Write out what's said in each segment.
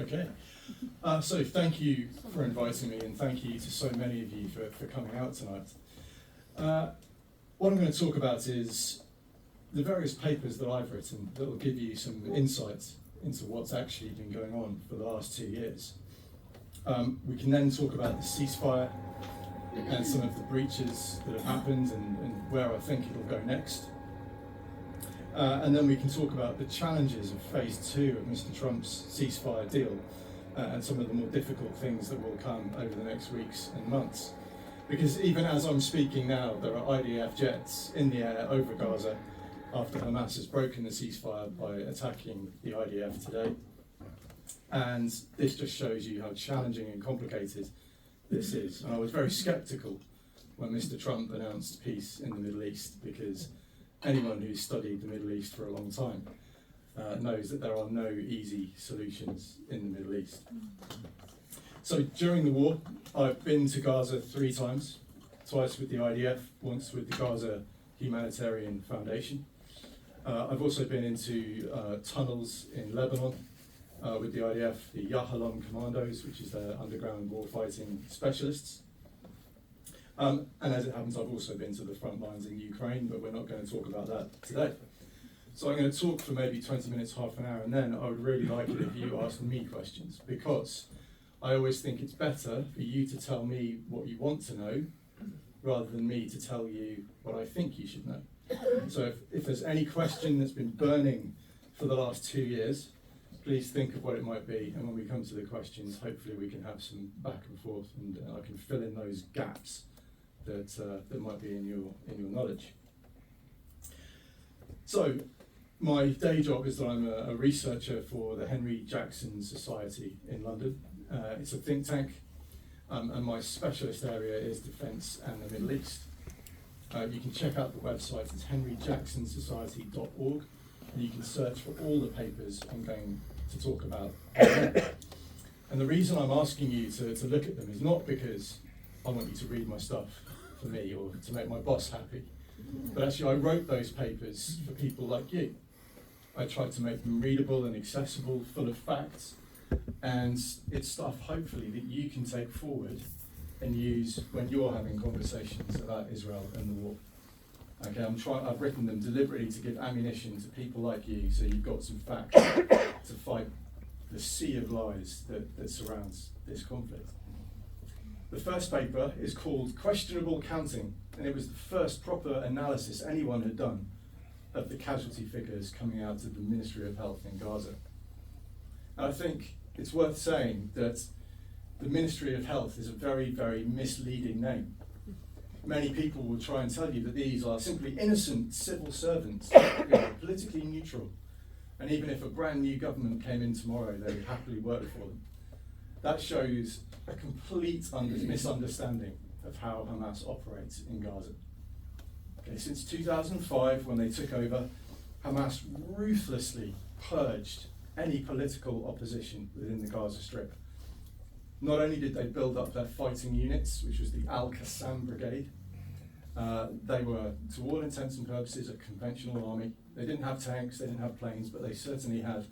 Okay. So thank you for inviting me, and thank you to so many of you for coming out tonight. What I'm going to talk about is the various papers that I've written that will give you some insights into what's actually been going on for the last 2 years. We can then talk about the ceasefire and some of the breaches that have happened and where I think it'll go next. And then we can talk about the challenges of phase 2 of Mr. Trump's ceasefire deal and some of the more difficult things that will come over the next weeks and months. Because even as I'm speaking now, there are IDF jets in the air over Gaza after Hamas has broken the ceasefire by attacking the IDF today. And this just shows you how challenging and complicated this is. And I was very sceptical when Mr. Trump announced peace in the Middle East, because anyone who's studied the Middle East for a long time knows that there are no easy solutions in the Middle East. So during the war, I've been to Gaza 3 times, twice with the IDF, once with the Gaza Humanitarian Foundation. I've also been into tunnels in Lebanon with the IDF, the Yahalom Commandos, which is their underground warfighting specialists. And as it happens, I've also been to the front lines in Ukraine, but we're not going to talk about that today. So I'm going to talk for maybe 20 minutes, half an hour, and then I would really like it if you asked me questions, because I always think it's better for you to tell me what you want to know rather than me to tell you what I think you should know. So if there's any question that's been burning for the last 2 years, please think of what it might be, and when we come to the questions, hopefully we can have some back and forth, and I can fill in those gaps that might be in your knowledge. So my day job is that I'm a researcher for the Henry Jackson Society in London. It's a think tank, and my specialist area is defence and the Middle East. You can check out the website, it's henryjacksonsociety.org, and you can search for all the papers I'm going to talk about. And the reason I'm asking you to look at them is not because I want you to read my stuff for me or to make my boss happy, but actually I wrote those papers for people like you. I tried to make them readable and accessible, full of facts, and it's stuff hopefully that you can take forward and use when you're having conversations about Israel and the war. Okay, I've written them deliberately to give ammunition to people like you, so you've got some facts to fight the sea of lies that surrounds this conflict. The first paper is called Questionable Counting, and it was the first proper analysis anyone had done of the casualty figures coming out of the Ministry of Health in Gaza. And I think it's worth saying that the Ministry of Health is a very, very misleading name. Many people will try and tell you that these are simply innocent civil servants, politically neutral, and even if a brand new government came in tomorrow, they would happily work for them. That shows a complete misunderstanding of how Hamas operates in Gaza. Okay, since 2005, when they took over, Hamas ruthlessly purged any political opposition within the Gaza Strip. Not only did they build up their fighting units, which was the Al-Qassam Brigade, they were, to all intents and purposes, a conventional army. They didn't have tanks, they didn't have planes, but they certainly had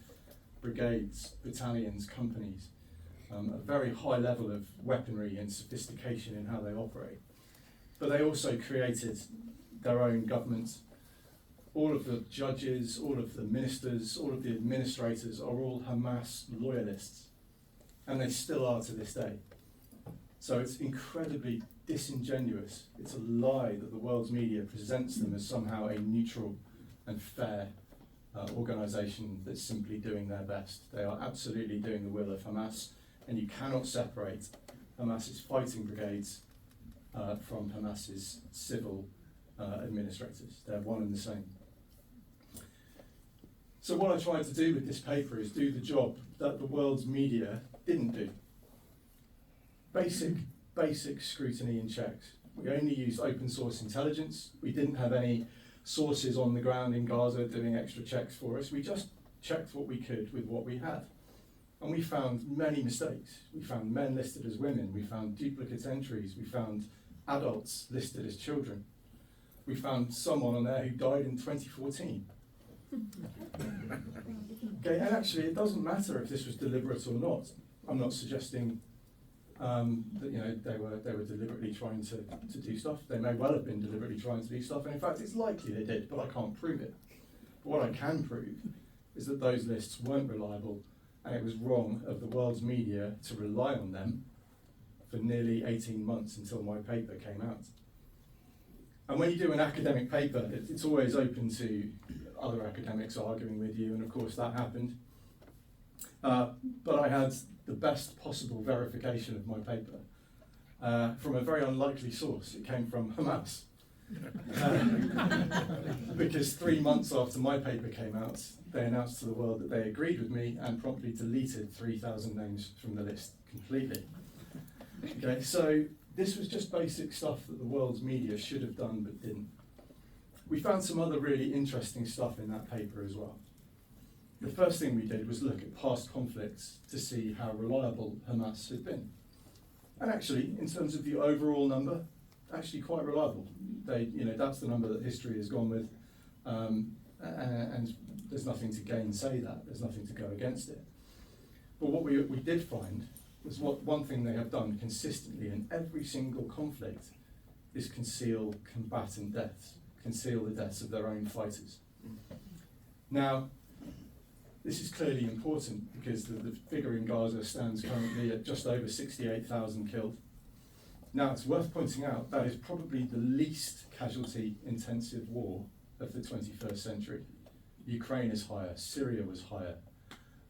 brigades, battalions, companies, a very high level of weaponry and sophistication in how they operate. But they also created their own government. All of the judges, all of the ministers, all of the administrators are all Hamas loyalists. And they still are to this day. So it's incredibly disingenuous. It's a lie that the world's media presents them as somehow a neutral and fair organisation that's simply doing their best. They are absolutely doing the will of Hamas, and you cannot separate Hamas's fighting brigades from Hamas's civil administrators. They're one and the same. So what I tried to do with this paper is do the job that the world's media didn't do. Basic scrutiny and checks. We only used open source intelligence. We didn't have any sources on the ground in Gaza doing extra checks for us. We just checked what we could with what we had. And we found many mistakes. We found men listed as women. We found duplicate entries. We found adults listed as children. We found someone on there who died in 2014. Okay, and actually it doesn't matter if this was deliberate or not. I'm not suggesting that they were deliberately trying to do stuff. They may well have been deliberately trying to do stuff, and in fact it's likely they did, but I can't prove it. But what I can prove is that those lists weren't reliable, and it was wrong of the world's media to rely on them for nearly 18 months until my paper came out. And when you do an academic paper, it's always open to other academics arguing with you, and of course that happened. But I had the best possible verification of my paper from a very unlikely source. It came from Hamas. Because 3 months after my paper came out, they announced to the world that they agreed with me and promptly deleted 3,000 names from the list completely. Okay, so this was just basic stuff that the world's media should have done but didn't. We found some other really interesting stuff in that paper as well. The first thing we did was look at past conflicts to see how reliable Hamas had been. And actually, in terms of the overall number, actually quite reliable. That's the number that history has gone with, and there's nothing to gainsay that. There's nothing to go against it. But what we did find was one thing they have done consistently in every single conflict is conceal combatant deaths, conceal the deaths of their own fighters. Now, this is clearly important because the figure in Gaza stands currently at just over 68,000 killed. Now, it's worth pointing out that is probably the least casualty-intensive war of the 21st century. Ukraine is higher, Syria was higher,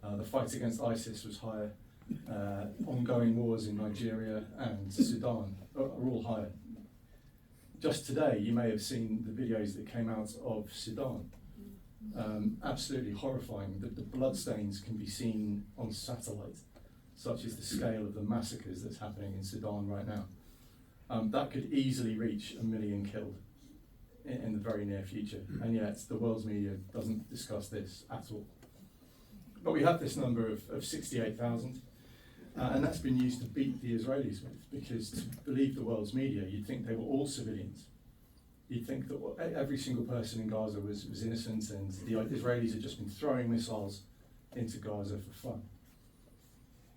the fight against ISIS was higher, ongoing wars in Nigeria and Sudan are all higher. Just today, you may have seen the videos that came out of Sudan. Absolutely horrifying. The bloodstains can be seen on satellite, such as the scale of the massacres that's happening in Sudan right now. That could easily reach 1 million killed in the very near future, and yet the world's media doesn't discuss this at all. But we have this number of 68,000, and that's been used to beat the Israelis with, because to believe the world's media, you'd think they were all civilians. You'd think that every single person in Gaza was innocent, and the Israelis had just been throwing missiles into Gaza for fun.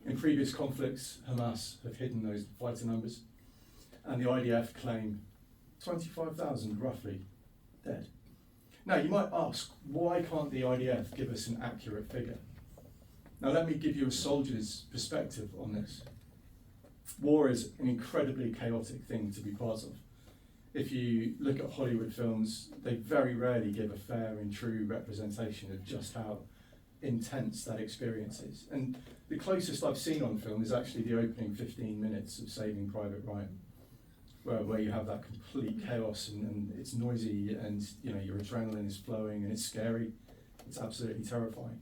In previous conflicts, Hamas have hidden those fighter numbers, and the IDF claim 25,000 roughly dead. Now you might ask, why can't the IDF give us an accurate figure? Now let me give you a soldier's perspective on this. War is an incredibly chaotic thing to be part of. If you look at Hollywood films, they very rarely give a fair and true representation of just how intense that experience is. And the closest I've seen on film is actually the opening 15 minutes of Saving Private Ryan, where you have that complete chaos and it's noisy and your adrenaline is flowing and it's scary. It's absolutely terrifying.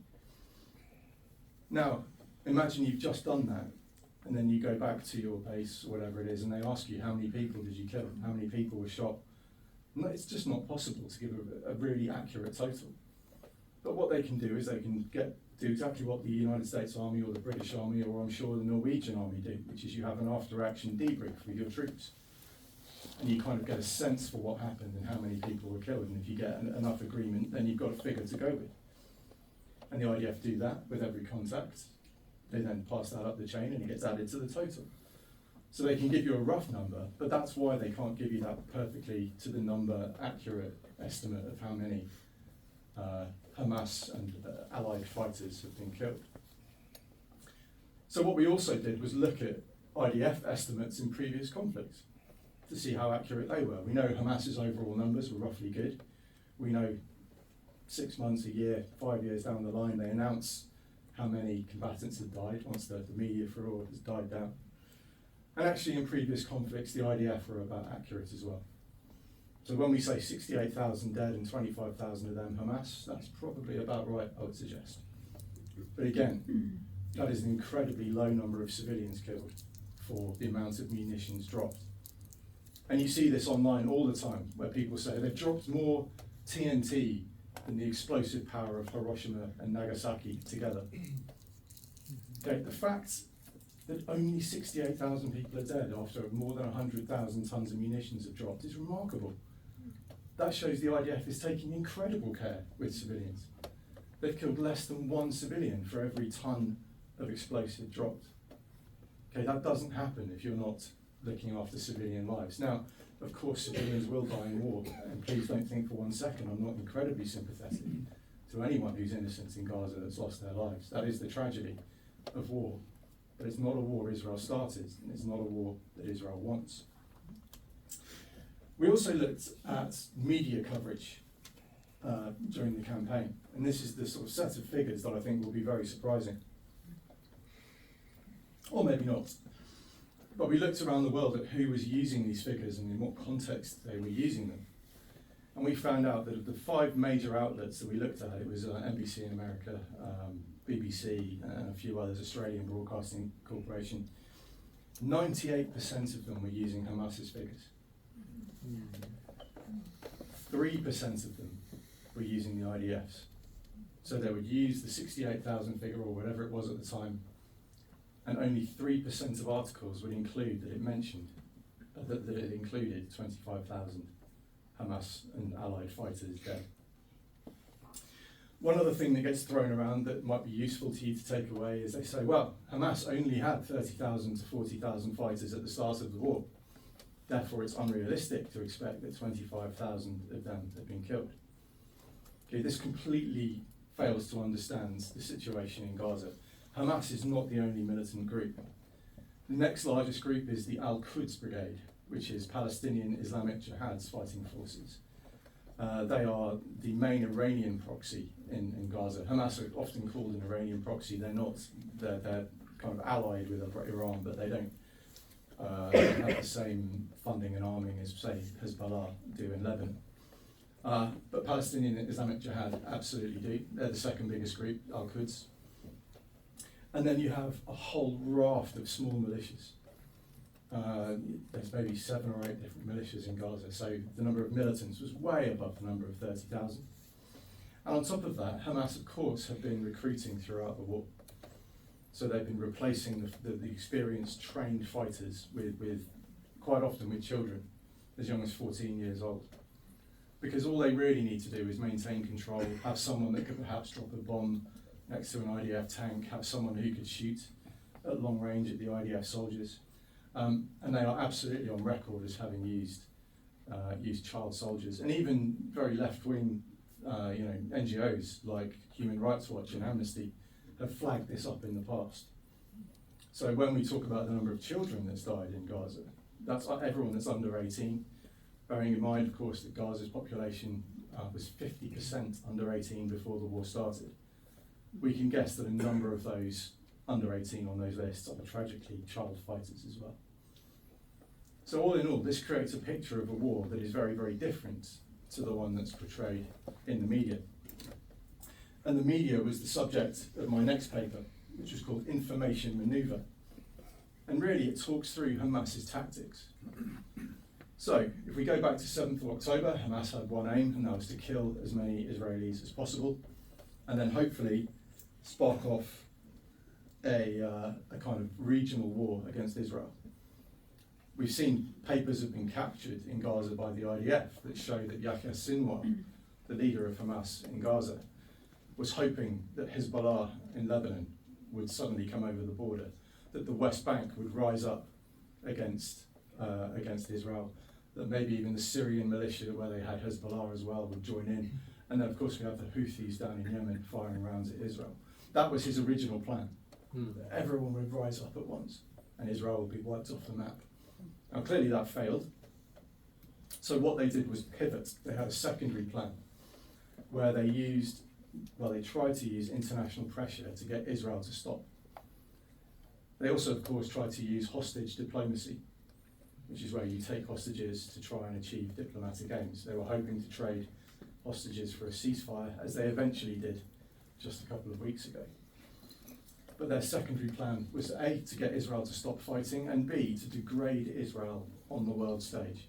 Now, imagine you've just done that, and then you go back to your base or whatever it is, and they ask you, how many people did you kill? How many people were shot? No, it's just not possible to give a really accurate total. But what they can do is they can do exactly what the United States Army or the British Army, or I'm sure the Norwegian Army do, which is you have an after-action debrief with your troops. And you kind of get a sense for what happened and how many people were killed. And if you get enough agreement, then you've got a figure to go with. And the IDF do that with every contact. They then pass that up the chain and it gets added to the total. So they can give you a rough number, but that's why they can't give you that perfectly to the number accurate estimate of how many Hamas and allied fighters have been killed. So what we also did was look at IDF estimates in previous conflicts to see how accurate they were. We know Hamas's overall numbers were roughly good. We know 6 months, a year, 5 years down the line, they announce how many combatants had died once the media furore has died down. And actually in previous conflicts, the IDF were about accurate as well. So when we say 68,000 dead and 25,000 of them Hamas, that's probably about right, I would suggest. But again, that is an incredibly low number of civilians killed for the amount of munitions dropped. And you see this online all the time, where people say they've dropped more TNT than the explosive power of Hiroshima and Nagasaki together. Okay, the fact that only 68,000 people are dead after more than 100,000 tons of munitions have dropped is remarkable. That shows the IDF is taking incredible care with civilians. they've killed less than one civilian for every ton of explosive dropped. Okay, that doesn't happen if you're not looking after civilian lives. Now, of course, civilians will die in war, and please don't think for 1 second I'm not incredibly sympathetic to anyone who's innocent in Gaza that's lost their lives. That is the tragedy of war. But it's not a war Israel started, and it's not a war that Israel wants. We also looked at media coverage during the campaign, and this is the sort of set of figures that I think will be very surprising. Or maybe not. But we looked around the world at who was using these figures and in what context they were using them. And we found out that of the 5 major outlets that we looked at, it was NBC in America, BBC, and a few others, Australian Broadcasting Corporation, 98% of them were using Hamas's figures. 3% of them were using the IDF's. So they would use the 68,000 figure or whatever it was at the time, and only 3% of articles would include that it mentioned, that it included 25,000 Hamas and allied fighters dead. One other thing that gets thrown around that might be useful to you to take away is they say, well, Hamas only had 30,000 to 40,000 fighters at the start of the war. Therefore, it's unrealistic to expect that 25,000 of them have been killed. Okay, this completely fails to understand the situation in Gaza. Hamas is not the only militant group. The next largest group is the Al-Quds Brigade, which is Palestinian Islamic Jihad's fighting forces. They are the main Iranian proxy in Gaza. Hamas are often called an Iranian proxy. They're not. They're kind of allied with Iran, but they don't have the same funding and arming as, say, Hezbollah do in Lebanon. But Palestinian Islamic Jihad absolutely do. They're the second biggest group, Al-Quds. And then you have a whole raft of small militias. There's maybe 7 or 8 different militias in Gaza, so the number of militants was way above the number of 30,000. And on top of that, Hamas, of course, have been recruiting throughout the war. So they've been replacing the experienced, trained fighters with quite often with children as young as 14 years old. Because all they really need to do is maintain control, have someone that could perhaps drop a bomb next to an IDF tank, have someone who could shoot at long range at the IDF soldiers. And they are absolutely on record as having used child soldiers, and even very left-wing NGOs like Human Rights Watch and Amnesty have flagged this up in the past. So when we talk about the number of children that's died in Gaza, that's everyone that's under 18, bearing in mind, of course, that Gaza's population was 50% under 18 before the war started. We can guess that a number of those under 18 on those lists are tragically child fighters as well. So all in all, this creates a picture of a war that is very, very different to the one that's portrayed in the media. And the media was the subject of my next paper, which was called Information Maneuver. And really it talks through Hamas's tactics. So if we go back to 7th of October, Hamas had one aim, and that was to kill as many Israelis as possible, and then hopefully spark off a kind of regional war against Israel. We've seen papers have been captured in Gaza by the IDF that show that Yahya Sinwar, the leader of Hamas in Gaza, was hoping that Hezbollah in Lebanon would suddenly come over the border, that the West Bank would rise up against Israel, that maybe even the Syrian militia where they had Hezbollah as well would join in. And then of course we have the Houthis down in Yemen firing rounds at Israel. That was his original plan. Everyone would rise up at once and Israel would be wiped off the map. Now clearly that failed. So what they did was pivot. They had a secondary plan where they tried to use international pressure to get Israel to stop. They also, of course, tried to use hostage diplomacy, which is where you take hostages to try and achieve diplomatic aims. They were hoping to trade hostages for a ceasefire, as they eventually did just a couple of weeks ago. But their secondary plan was A, to get Israel to stop fighting, and B, to degrade Israel on the world stage.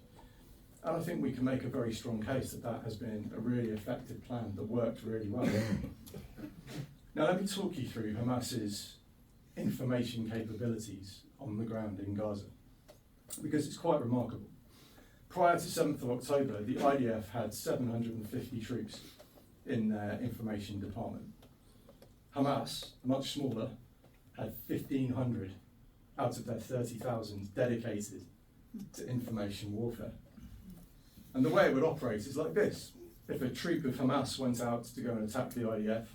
And I think we can make a very strong case that that has been a really effective plan that worked really well. Now let me talk you through Hamas's information capabilities on the ground in Gaza, because it's quite remarkable. Prior to 7th of October, the IDF had 750 troops in their information department. Hamas, much smaller, had 1,500 out of their 30,000 dedicated to information warfare. And the way it would operate is like this. If a troop of Hamas went out to go and attack the IDF,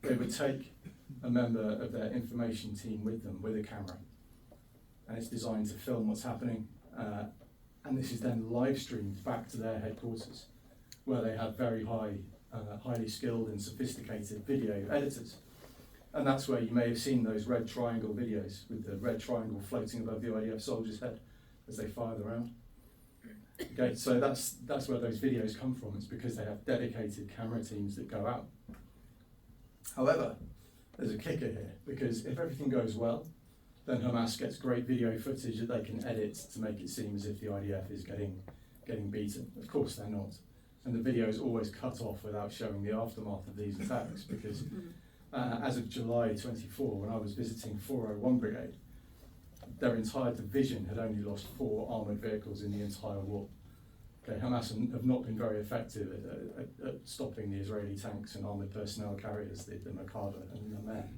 they would take a member of their information team with them, with a camera. And it's designed to film what's happening. And this is then live streamed back to their headquarters, where they have very highly skilled and sophisticated video editors. And that's where you may have seen those red triangle videos with the red triangle floating above the IDF soldier's head as they fire the round. Okay, so that's where those videos come from. It's because they have dedicated camera teams that go out. However, there's a kicker here, because if everything goes well, then Hamas gets great video footage that they can edit to make it seem as if the IDF is getting beaten. Of course they're not. And the video is always cut off without showing the aftermath of these attacks, because as of July 24, when I was visiting 401 Brigade, their entire division had only lost 4 armoured vehicles in the entire war. Okay, Hamas have not been very effective at stopping the Israeli tanks and armoured personnel carriers, the Merkava and the men.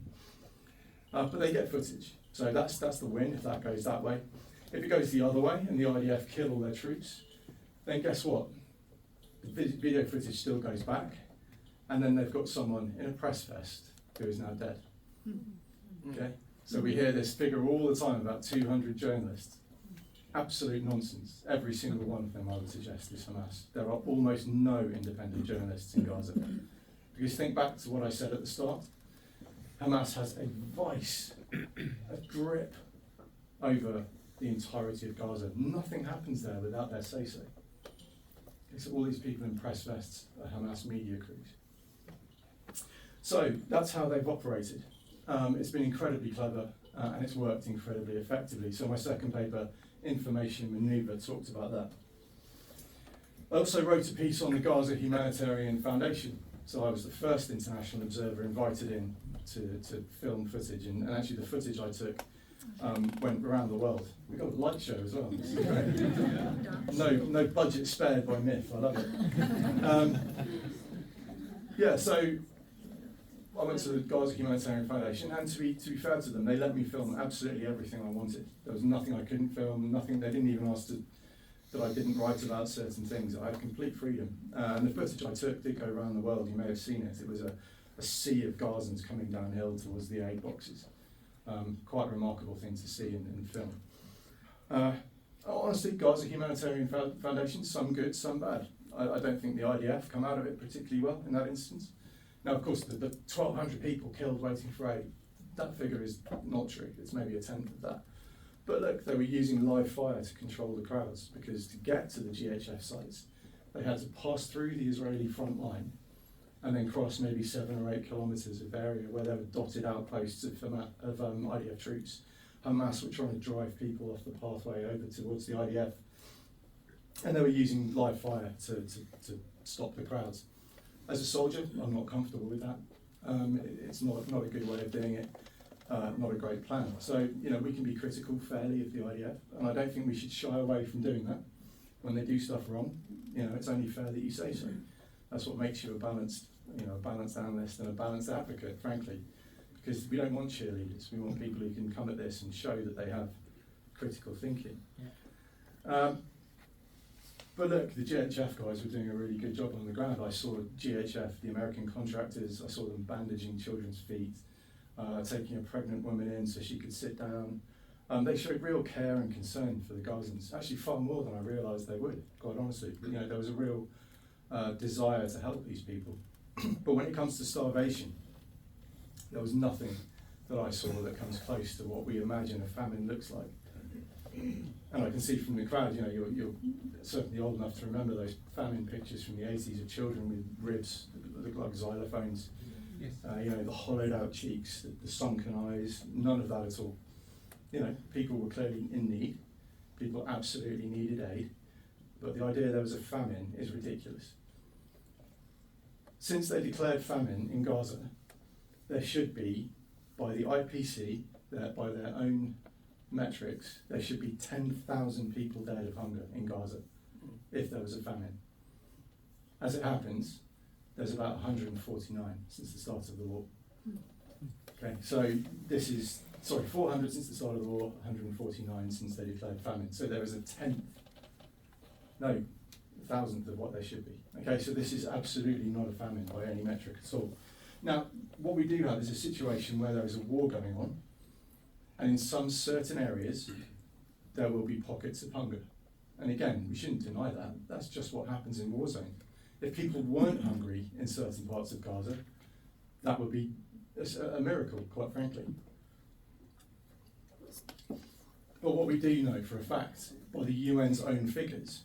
But they get footage. So that's the win if that goes that way. If it goes the other way and the IDF kill all their troops, then guess what? The video footage still goes back, and then they've got someone in a press vest who is now dead. Okay? So we hear this figure all the time about 200 journalists. Absolute nonsense. Every single one of them, I would suggest, is Hamas. There are almost no independent journalists in Gaza. Because think back to what I said at the start. Hamas has a vice, a grip over the entirety of Gaza. Nothing happens there without their say-so. Okay, so all these people in press vests are Hamas media crews. So that's how they've operated. It's been incredibly clever and it's worked incredibly effectively. So my second paper, Information Maneuver, talked about that. I also wrote a piece on the Gaza Humanitarian Foundation. So I was the first international observer invited in to film footage, and actually the footage I took went around the world. We got a light show as well. This is great. No budget spared by MIFF. I love it. Yeah, so I went to the Gaza Humanitarian Foundation, and to be fair to them, they let me film absolutely everything I wanted. There was nothing I couldn't film, nothing. They didn't even ask that I didn't write about certain things. I had complete freedom. And the footage I took did go around the world. You may have seen it. It was a sea of Gazans coming downhill towards the aid boxes. Quite a remarkable thing to see in film. Honestly, Gaza Humanitarian Foundation, some good, some bad. I don't think the IDF come out of it particularly well in that instance. Now, of course, the 1,200 people killed waiting for aid, that figure is not true. It's maybe a tenth of that. But look, they were using live fire to control the crowds, because to get to the GHF sites, they had to pass through the Israeli front line and then cross maybe 7 or 8 kilometres of area where there were dotted outposts of IDF troops. Hamas were trying to drive people off the pathway over towards the IDF. And they were using live fire to stop the crowds. As a soldier, I'm not comfortable with that. It's not a good way of doing it, not a great plan. So, we can be critical fairly of the IDF, and I don't think we should shy away from doing that. When they do stuff wrong, it's only fair that you say so. That's what makes you a balanced analyst and a balanced advocate, frankly. Because we don't want cheerleaders. We want people who can come at this and show that they have critical thinking. Yeah. But look, the GHF guys were doing a really good job on the ground. I saw GHF, the American contractors, I saw them bandaging children's feet, taking a pregnant woman in so she could sit down. They showed real care and concern for the Gazans, actually far more than I realised they would, quite honestly. But, there was a real desire to help these people. But when it comes to starvation, there was nothing that I saw that comes close to what we imagine a famine looks like. And I can see from the crowd, you're certainly old enough to remember those famine pictures from the 80s of children with ribs that look like xylophones. Yes. The hollowed out cheeks, the sunken eyes, none of that at all. People were clearly in need. People absolutely needed aid. But the idea there was a famine is ridiculous. Since they declared famine in Gaza, there should be, by the IPC, by their own metrics, there should be 10,000 people dead of hunger in Gaza if there was a famine. As it happens, there's about 149 since the start of the war. Okay, so this is, 400 since the start of the war, 149 since they declared famine. So there is a thousandth of what they should be. Okay, so this is absolutely not a famine by any metric at all. Now, what we do have is a situation where there is a war going on, and in some certain areas, there will be pockets of hunger. And again, we shouldn't deny that. That's just what happens in war zones. If people weren't hungry in certain parts of Gaza, that would be a miracle, quite frankly. But what we do know for a fact, by the UN's own figures,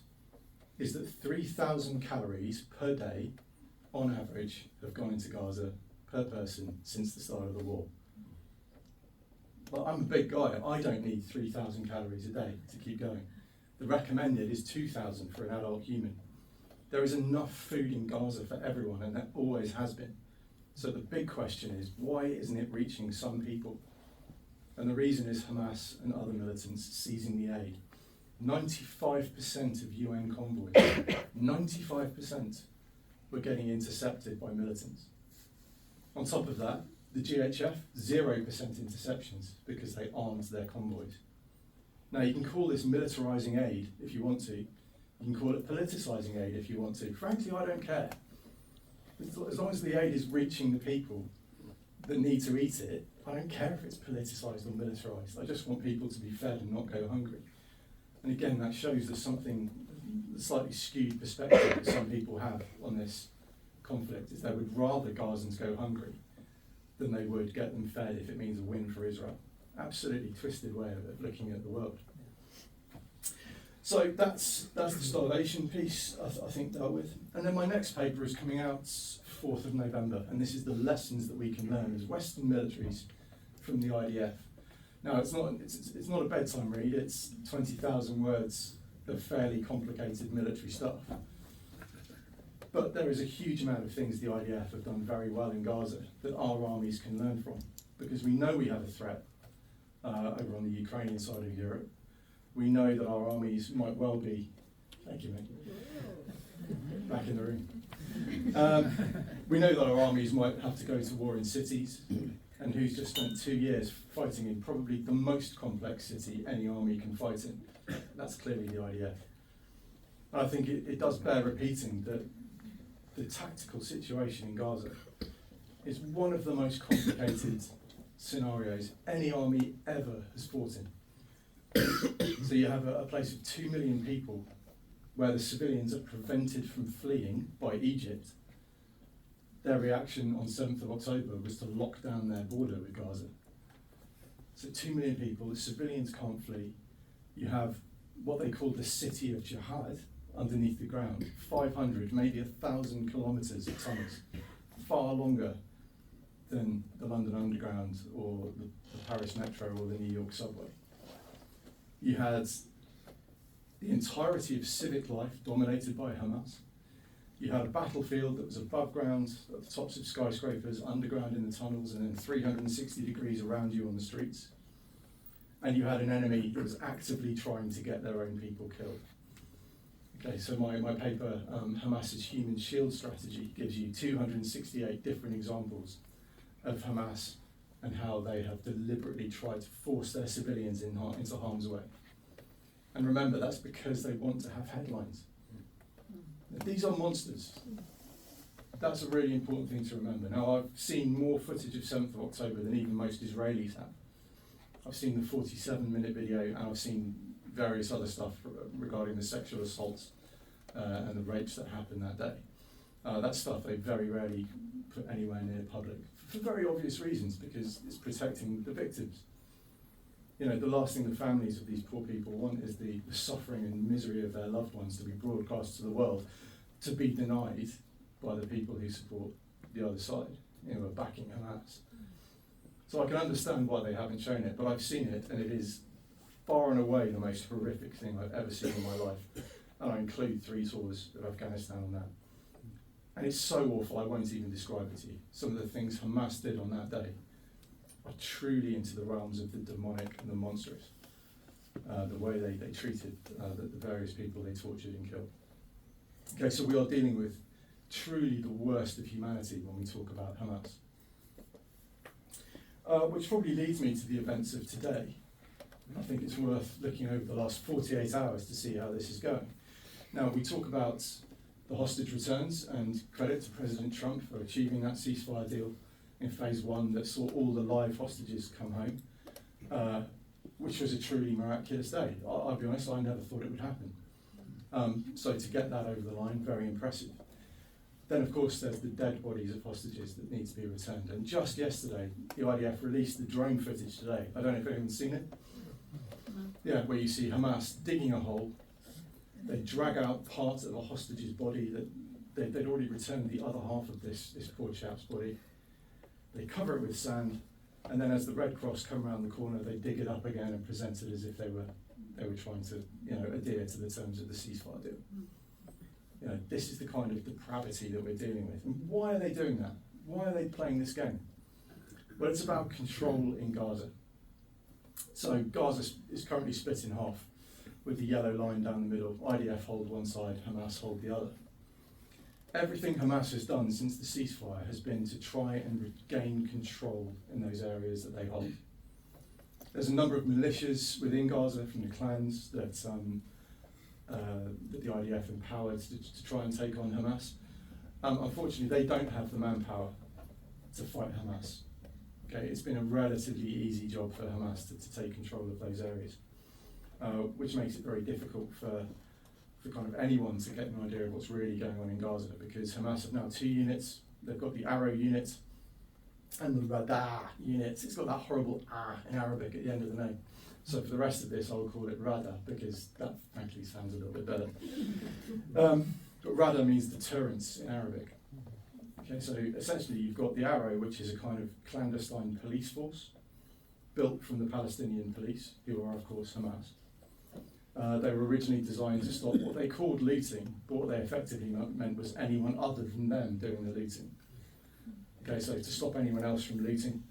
is that 3,000 calories per day, on average, have gone into Gaza per person since the start of the war. Well, I'm a big guy. I don't need 3,000 calories a day to keep going. The recommended is 2,000 for an adult human. There is enough food in Gaza for everyone, and there always has been. So the big question is, why isn't it reaching some people? And the reason is Hamas and other militants seizing the aid. 95% of UN convoys, 95% were getting intercepted by militants. On top of that, the GHF, 0% interceptions because they armed their convoys. Now you can call this militarising aid if you want to. You can call it politicising aid if you want to. Frankly, I don't care. As long as the aid is reaching the people that need to eat it, I don't care if it's politicised or militarised. I just want people to be fed and not go hungry. And again, that shows there's something, a slightly skewed perspective that some people have on this conflict, is they would rather Gazans go hungry than they would get them fed if it means a win for Israel. Absolutely twisted way of looking at the world. So that's the starvation piece I think dealt with. And then my next paper is coming out 4th of November, and this is the lessons that we can learn as Western militaries from the IDF. Now it's not a bedtime read, it's 20,000 words of fairly complicated military stuff. But there is a huge amount of things the IDF have done very well in Gaza that our armies can learn from, because we know we have a threat over on the Ukrainian side of Europe. We know that our armies might well be, thank you mate, back in the room. We know that our armies might have to go to war in cities, and who's just spent 2 years fighting in probably the most complex city any army can fight in. That's clearly the IDF. And I think it does bear repeating that the tactical situation in Gaza is one of the most complicated scenarios any army ever has fought in. So you have a place of 2 million people where the civilians are prevented from fleeing by Egypt. Their reaction on 7th of October was to lock down their border with Gaza. So 2 million people, the civilians can't flee. You have what they call the city of jihad underneath the ground, 500, maybe 1,000 kilometres of tunnels, far longer than the London Underground or the Paris Metro or the New York subway. You had the entirety of civic life dominated by Hamas. You had a battlefield that was above ground, at the tops of skyscrapers, underground in the tunnels, and then 360 degrees around you on the streets. And you had an enemy that was actively trying to get their own people killed. Okay, so my paper, Hamas's Human Shield Strategy, gives you 268 different examples of Hamas and how they have deliberately tried to force their civilians into harm's way. And remember, that's because they want to have headlines. These are monsters. That's a really important thing to remember. Now, I've seen more footage of 7th of October than even most Israelis have. I've seen the 47-minute video, and I've seen various other stuff regarding the sexual assaults and the rapes that happened that day. That stuff they very rarely put anywhere near public, for very obvious reasons, because it's protecting the victims. You know, the last thing the families of these poor people want is the suffering and misery of their loved ones to be broadcast to the world, to be denied by the people who support the other side, you know, are backing Hamas. So I can understand why they haven't shown it, but I've seen it, and it is far and away the most horrific thing I've ever seen in my life. And I include 3 tours of Afghanistan on that. And it's so awful, I won't even describe it to you. Some of the things Hamas did on that day are truly into the realms of the demonic and the monstrous. The way they treated the various people they tortured and killed. Okay, so we are dealing with truly the worst of humanity when we talk about Hamas. Which probably leads me to the events of today. I think it's worth looking over the last 48 hours to see how this is going. Now, we talk about the hostage returns, and credit to President Trump for achieving that ceasefire deal in phase one that saw all the live hostages come home, which was a truly miraculous day. I'll be honest, I never thought it would happen. So to get that over the line, very impressive. Then, of course, there's the dead bodies of hostages that need to be returned. And just yesterday, the IDF released the drone footage today. I don't know if anyone's seen it. Yeah, where you see Hamas digging a hole. They drag out part of a hostage's body that they'd already returned the other half of this poor chap's body. They cover it with sand, and then as the Red Cross come around the corner, they dig it up again and present it as if they were trying to, adhere to the terms of the ceasefire deal. This is the kind of depravity that we're dealing with. And why are they doing that? Why are they playing this game? Well, it's about control in Gaza. So Gaza is currently split in half, with the yellow line down the middle. IDF hold one side, Hamas hold the other. Everything Hamas has done since the ceasefire has been to try and regain control in those areas that they hold. There's a number of militias within Gaza from the clans that the IDF empowered to try and take on Hamas. Unfortunately, they don't have the manpower to fight Hamas. Okay, it's been a relatively easy job for Hamas to take control of those areas, which makes it very difficult for kind of anyone to get an idea of what's really going on in Gaza, because Hamas have now two units. They've got the Arrow unit and the Rada unit. It's got that horrible in Arabic at the end of the name. So for the rest of this, I'll call it Rada, because that frankly sounds a little bit better. But Rada means deterrence in Arabic. Okay, so essentially you've got the Arrow, which is a kind of clandestine police force built from the Palestinian police, who are of course Hamas. They were originally designed to stop what they called looting, but what they effectively meant was anyone other than them doing the looting. Okay, so to stop anyone else from looting.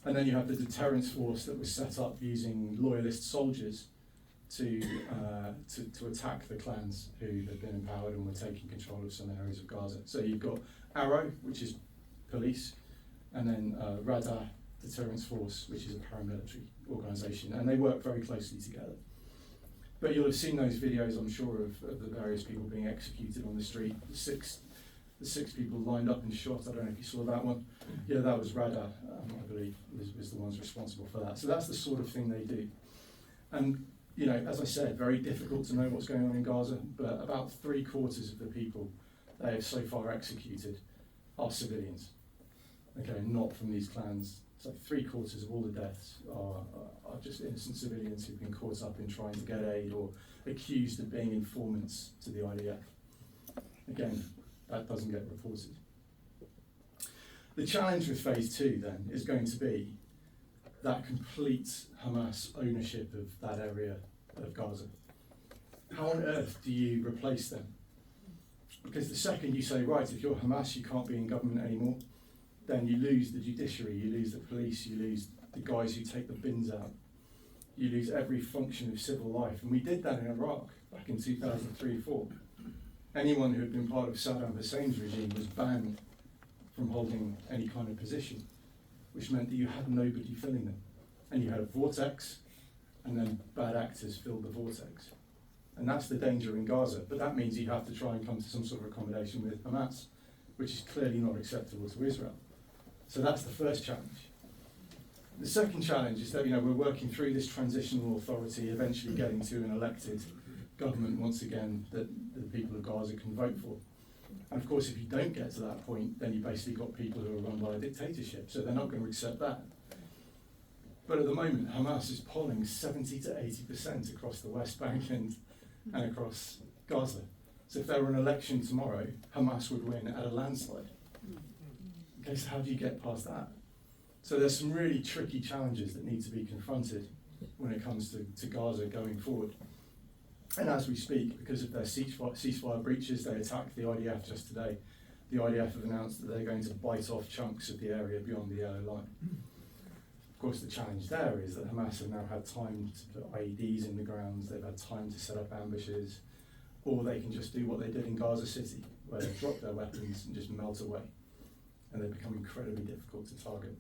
And then you have the deterrence force that was set up using loyalist soldiers to attack the clans who had been empowered and were taking control of some areas of Gaza. So you've got Arrow, which is police, and then Rada, deterrence force, which is a paramilitary organisation, and they work very closely together. But you'll have seen those videos, I'm sure, of the various people being executed on the street. The six people lined up and shot. I don't know if you saw that one. Yeah, that was Rada, I believe, was the ones responsible for that. So that's the sort of thing they do. And, as I said, very difficult to know what's going on in Gaza, but about 3/4 of the people they have so far executed are civilians. Okay, not from these clans. So 3/4 of all the deaths are just innocent civilians who've been caught up in trying to get aid or accused of being informants to the IDF. Again, that doesn't get reported. The challenge with phase two then is going to be that complete Hamas ownership of that area of Gaza. How on earth do you replace them? Because the second you say, right, if you're Hamas, you can't be in government anymore, then you lose the judiciary, you lose the police, you lose the guys who take the bins out, you lose every function of civil life. And we did that in Iraq back in 2003-4. Anyone who had been part of Saddam Hussein's regime was banned from holding any kind of position, which meant that you had nobody filling them. And you had a vortex, and then bad actors filled the vortex. And that's the danger in Gaza. But that means you have to try and come to some sort of accommodation with Hamas, which is clearly not acceptable to Israel. So that's the first challenge. The second challenge is that we're working through this transitional authority, eventually getting to an elected government once again that the people of Gaza can vote for. And of course, if you don't get to that point, then you basically got people who are run by a dictatorship, so they're not going to accept that. But at the moment, Hamas is polling 70 to 80% across the West Bank and across Gaza. So if there were an election tomorrow, Hamas would win at a landslide. Okay, so how do you get past that? So there's some really tricky challenges that need to be confronted when it comes to Gaza going forward. And as we speak, because of their ceasefire breaches, they attacked the IDF just today. The IDF have announced that they're going to bite off chunks of the area beyond the yellow line. Of course, the challenge there is that Hamas have now had time to put IEDs in the ground, they've had time to set up ambushes, or they can just do what they did in Gaza City, where they drop their weapons and just melt away. And they become incredibly difficult to target.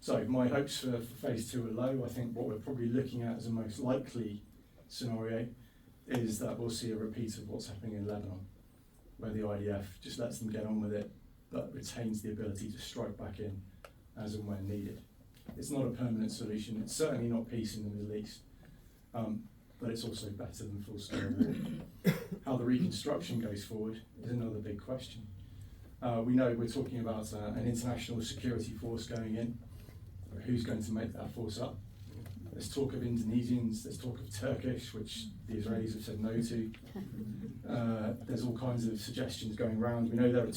So my hopes for phase 2 are low. I think what we're probably looking at as a most likely scenario is that we'll see a repeat of what's happening in Lebanon, where the IDF just lets them get on with it, but retains the ability to strike back in as and when needed. It's not a permanent solution. It's certainly not peace in the Middle East, but it's also better than full-scale war. How the reconstruction goes forward is another big question. We know we're talking about an international security force going in. Who's going to make that force up? There's talk of Indonesians, there's talk of Turkish, which the Israelis have said no to. There's all kinds of suggestions going around. We know there are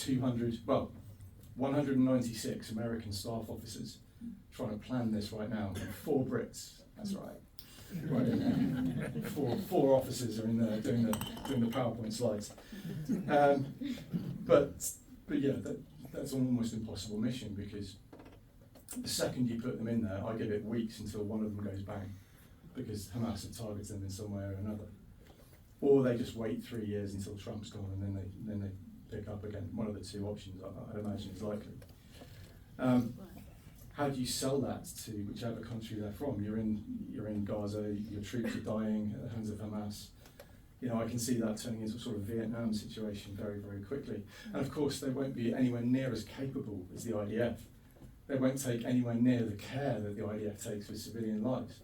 196 American staff officers trying to plan this right now, and 4 Brits, that's right. Four officers are in there doing the PowerPoint slides. But yeah, that's an almost impossible mission, because the second you put them in there, I give it weeks until one of them goes bang, because Hamas have targeted them in some way or another. Or they just wait 3 years until Trump's gone, and then they pick up again. One of the 2 options, I imagine, is likely. How do you sell that to whichever country they're from? You're in Gaza, your troops are dying at the hands of Hamas. You know, I can see that turning into a sort of Vietnam situation very, very quickly. And of course, they won't be anywhere near as capable as the IDF. They won't take anywhere near the care that the IDF takes with civilian lives.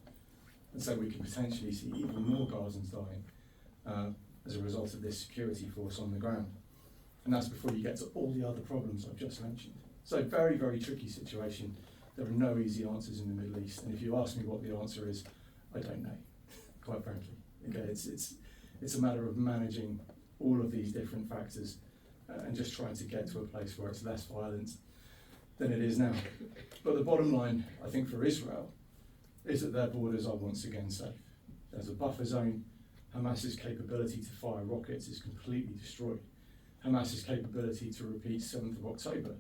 And so we could potentially see even more Gazans dying as a result of this security force on the ground. And that's before you get to all the other problems I've just mentioned. So very, very tricky situation. There are no easy answers in the Middle East. And if you ask me what the answer is, I don't know, quite frankly. Okay, it's a matter of managing all of these different factors and just trying to get to a place where it's less violent than it is now. But the bottom line, I think, for Israel is that their borders are once again safe. There's a buffer zone. Hamas's capability to fire rockets is completely destroyed. Hamas's capability to repeat 7th of October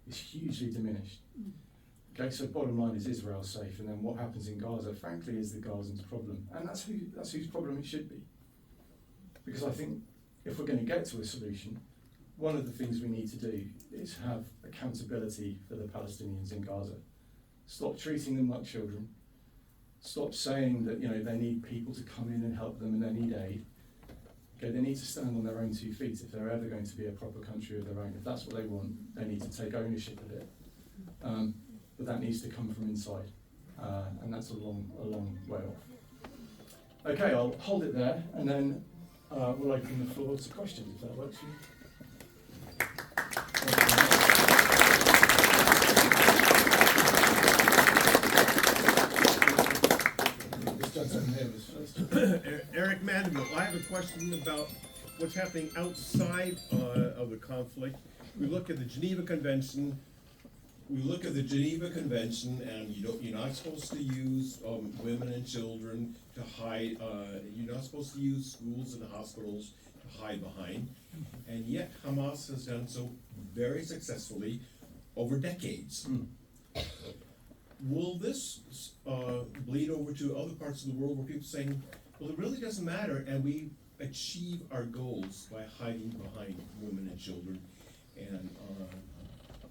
is hugely diminished. Okay, so bottom line is Israel's safe, and then what happens in Gaza, frankly, is the Gazans' problem. And that's whose problem it should be. Because I think if we're going to get to a solution, one of the things we need to do is have accountability for the Palestinians in Gaza. Stop treating them like children. Stop saying that, you know, they need people to come in and help them and they need aid. Okay, they need to stand on their own 2 feet if they're ever going to be a proper country of their own. If that's what they want, they need to take ownership of it. But that needs to come from inside, and that's a long way off. Okay, I'll hold it there, and then we'll open the floor to questions, if that works for you. Eric Mandeville, I have a question about what's happening outside of the conflict. We look at the Geneva Convention. And you're not supposed to use women and children to hide. You're not supposed to use schools and hospitals to hide behind. And yet Hamas has done so very successfully over decades. Will this bleed over to other parts of the world where people are saying, well, it really doesn't matter, and we achieve our goals by hiding behind women and children and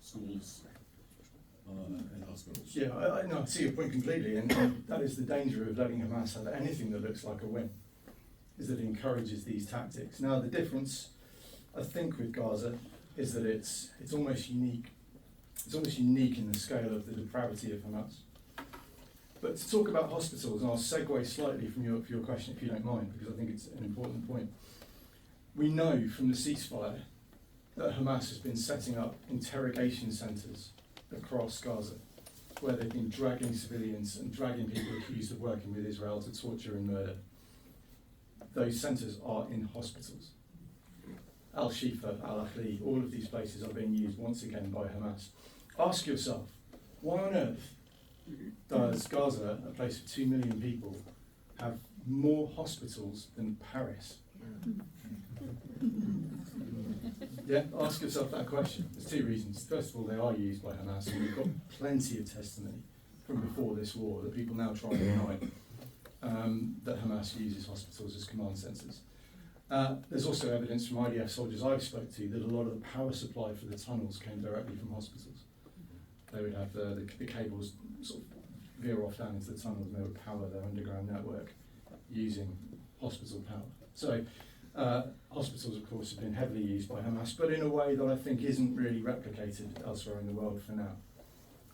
schools and hospitals? Yeah, I see your point completely, and that is the danger of letting Hamas have anything that looks like a win, is that it encourages these tactics. Now, the difference, I think, with Gaza is that it's almost unique. It's almost unique in the scale of the depravity of Hamas. But to talk about hospitals, and I'll segue slightly from your question, if you don't mind, because I think it's an important point. We know from the ceasefire that Hamas has been setting up interrogation centres across Gaza, where they've been dragging civilians and dragging people accused of working with Israel to torture and murder. Those centres are in hospitals. Al-Shifa, Al-Ahli, all of these places are being used once again by Hamas. Ask yourself, why on earth does Gaza, a place of 2 million people, have more hospitals than Paris? Yeah, ask yourself that question. There's 2 reasons. First of all, they are used by Hamas, and we've got plenty of testimony from before this war that people now try and deny that Hamas uses hospitals as command centres. There's also evidence from IDF soldiers I've spoke to that a lot of the power supply for the tunnels came directly from hospitals. They would have the cables sort of veer off down into the tunnels and they would power their underground network using hospital power. So hospitals, of course, have been heavily used by Hamas, but in a way that I think isn't really replicated elsewhere in the world for now.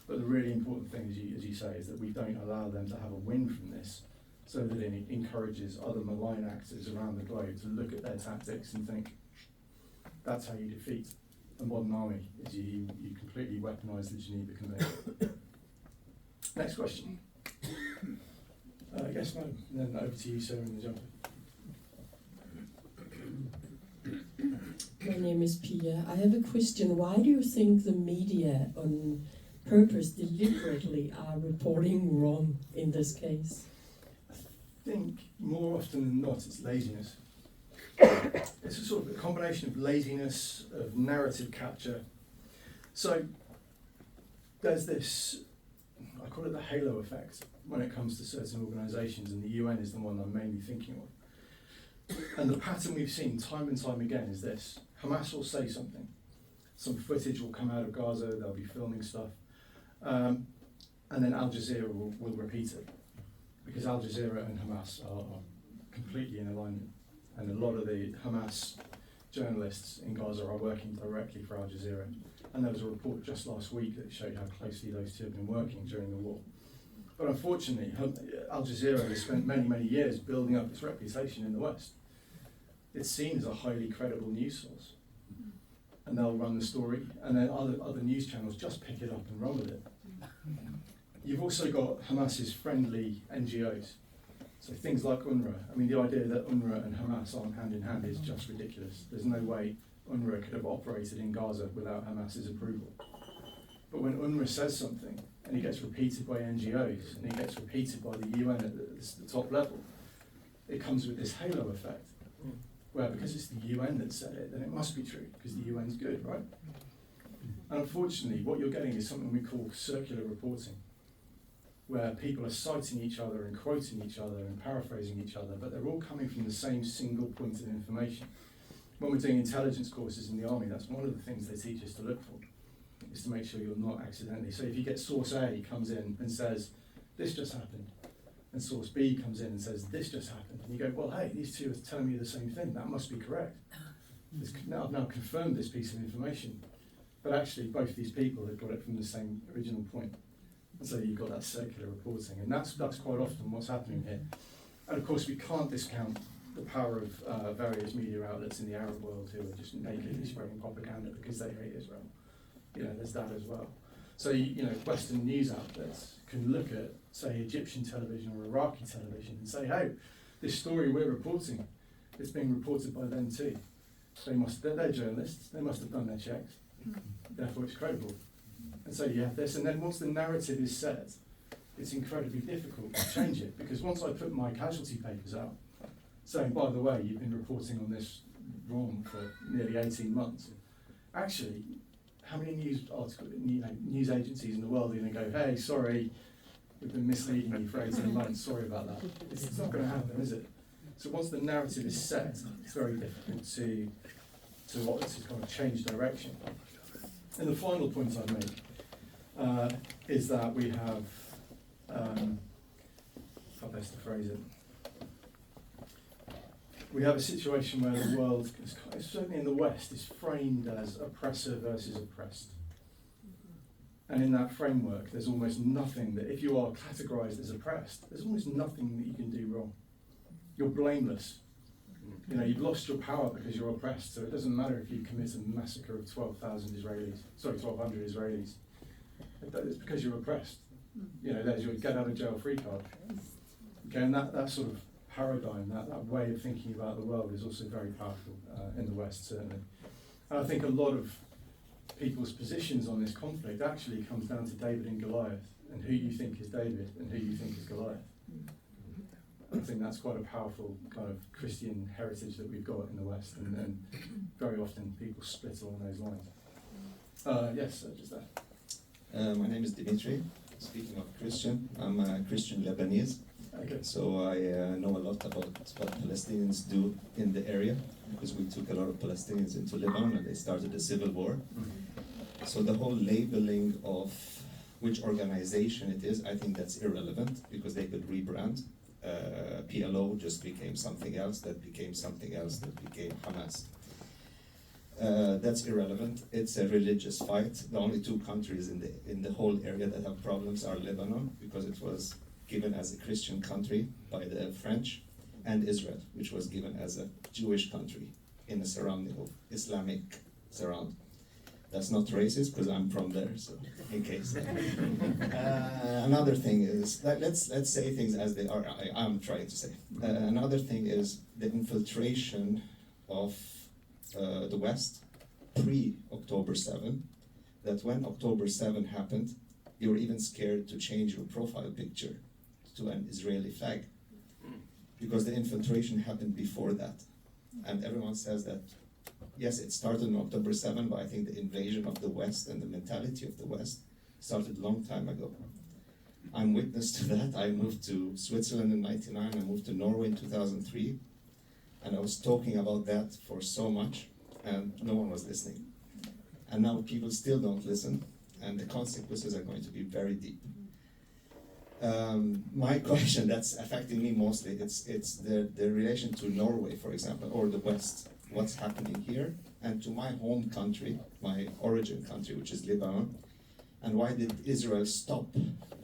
But the really important thing, as you say, is that we don't allow them to have a win from this, so that it encourages other malign actors around the globe to look at their tactics and think, that's how you defeat a modern army, is you completely weaponise the Geneva Convention. Next question. Yes, madam. And then over to you, Sarah, in the jumper. My name is Pia. I have a question. Why do you think the media on purpose deliberately are reporting wrong in this case? I think more often than not it's laziness. It's a sort of a combination of laziness, of narrative capture. So there's this, I call it the halo effect when it comes to certain organisations, and the UN is the one I'm mainly thinking of. And the pattern we've seen time and time again is this. Hamas will say something. Some footage will come out of Gaza, they'll be filming stuff. And then Al Jazeera will repeat it. Because Al Jazeera and Hamas are completely in alignment. And a lot of the Hamas journalists in Gaza are working directly for Al Jazeera. And there was a report just last week that showed how closely those two have been working during the war. But unfortunately, Al Jazeera has spent many, many years building up its reputation in the West. It's seen as a highly credible news source. And they'll run the story, and then other news channels just pick it up and run with it. You've also got Hamas's friendly NGOs. So things like UNRWA. I mean, the idea that UNRWA and Hamas aren't hand in hand is just ridiculous. There's no way UNRWA could have operated in Gaza without Hamas's approval. But when UNRWA says something, and it gets repeated by NGOs, and it gets repeated by the UN at the top level, it comes with this halo effect, where because it's the UN that said it, then it must be true, because the UN's good, right? And unfortunately, what you're getting is something we call circular reporting, where people are citing each other and quoting each other and paraphrasing each other, but they're all coming from the same single point of information. When we're doing intelligence courses in the army, that's one of the things they teach us to look for, is to make sure you're not accidentally. So if you get source A comes in and says, this just happened, and source B comes in and says, this just happened, and you go, well, hey, these two are telling me the same thing, that must be correct. I've now confirmed this piece of information, but actually both these people have got it from the same original point. And so you've got that circular reporting, and that's quite often what's happening here. And of course we can't discount the power of various media outlets in the Arab world who are just nakedly spreading propaganda because they hate Israel. You know, there's that as well. So, you know, Western news outlets can look at, say, Egyptian television or Iraqi television and say, hey, this story we're reporting, it's being reported by them too. They're journalists, they must have done their checks, therefore it's credible. And so you have this, and then once the narrative is set, it's incredibly difficult to change it, because once I put my casualty papers out, saying, by the way, you've been reporting on this wrong for nearly 18 months, actually, how many news agencies in the world are going to go, hey, sorry, we've been misleading you for 18 months, sorry about that. It's not going to happen, is it? So once the narrative is set, it's very difficult to kind of change direction. And the final point I make is that we have, how best to phrase it, we have a situation where the world, certainly in the West, is framed as oppressor versus oppressed. And in that framework, there's almost nothing that, if you are categorized as oppressed, there's almost nothing that you can do wrong. You're blameless. You know, you've lost your power because you're oppressed, so it doesn't matter if you commit a massacre of 1,200 Israelis. It's because you're oppressed. You know, there's your get out of jail free card. Okay, and that sort of paradigm, that way of thinking about the world is also very powerful in the West, certainly. And I think a lot of people's positions on this conflict actually comes down to David and Goliath, and who you think is David and who you think is Goliath. I think that's quite a powerful kind of Christian heritage that we've got in the West, and very often people split along those lines. Yes, just that. My name is Dimitri. Speaking of Christian, I'm a Christian Lebanese. Okay. So I know a lot about what Palestinians do in the area, because we took a lot of Palestinians into Lebanon and they started a civil war. So the whole labeling of which organization it is, I think that's irrelevant because they could rebrand. PLO just became something else, that became something else, that became Hamas. That's irrelevant. It's a religious fight. The only two countries in the whole area that have problems are Lebanon, because it was given as a Christian country by the French, and Israel, which was given as a Jewish country in a surrounding of Islamic surround. That's not racist because I'm from there, so in case. Another thing is, let's say things as they are. I'm trying to say. Another thing is the infiltration of the West pre-October 7, that when October 7 happened, you were even scared to change your profile picture to an Israeli flag, because the infiltration happened before that. And everyone says that, yes, it started on October 7, but I think the invasion of the West and the mentality of the West started a long time ago. I'm witness to that. I moved to Switzerland in 99, I moved to Norway in 2003, and I was talking about that for so much, and no one was listening. And now people still don't listen, and the consequences are going to be very deep. My question that's affecting me mostly, it's the relation to Norway, for example, or the West, what's happening here, and to my home country, my origin country, which is Lebanon, and why did Israel stop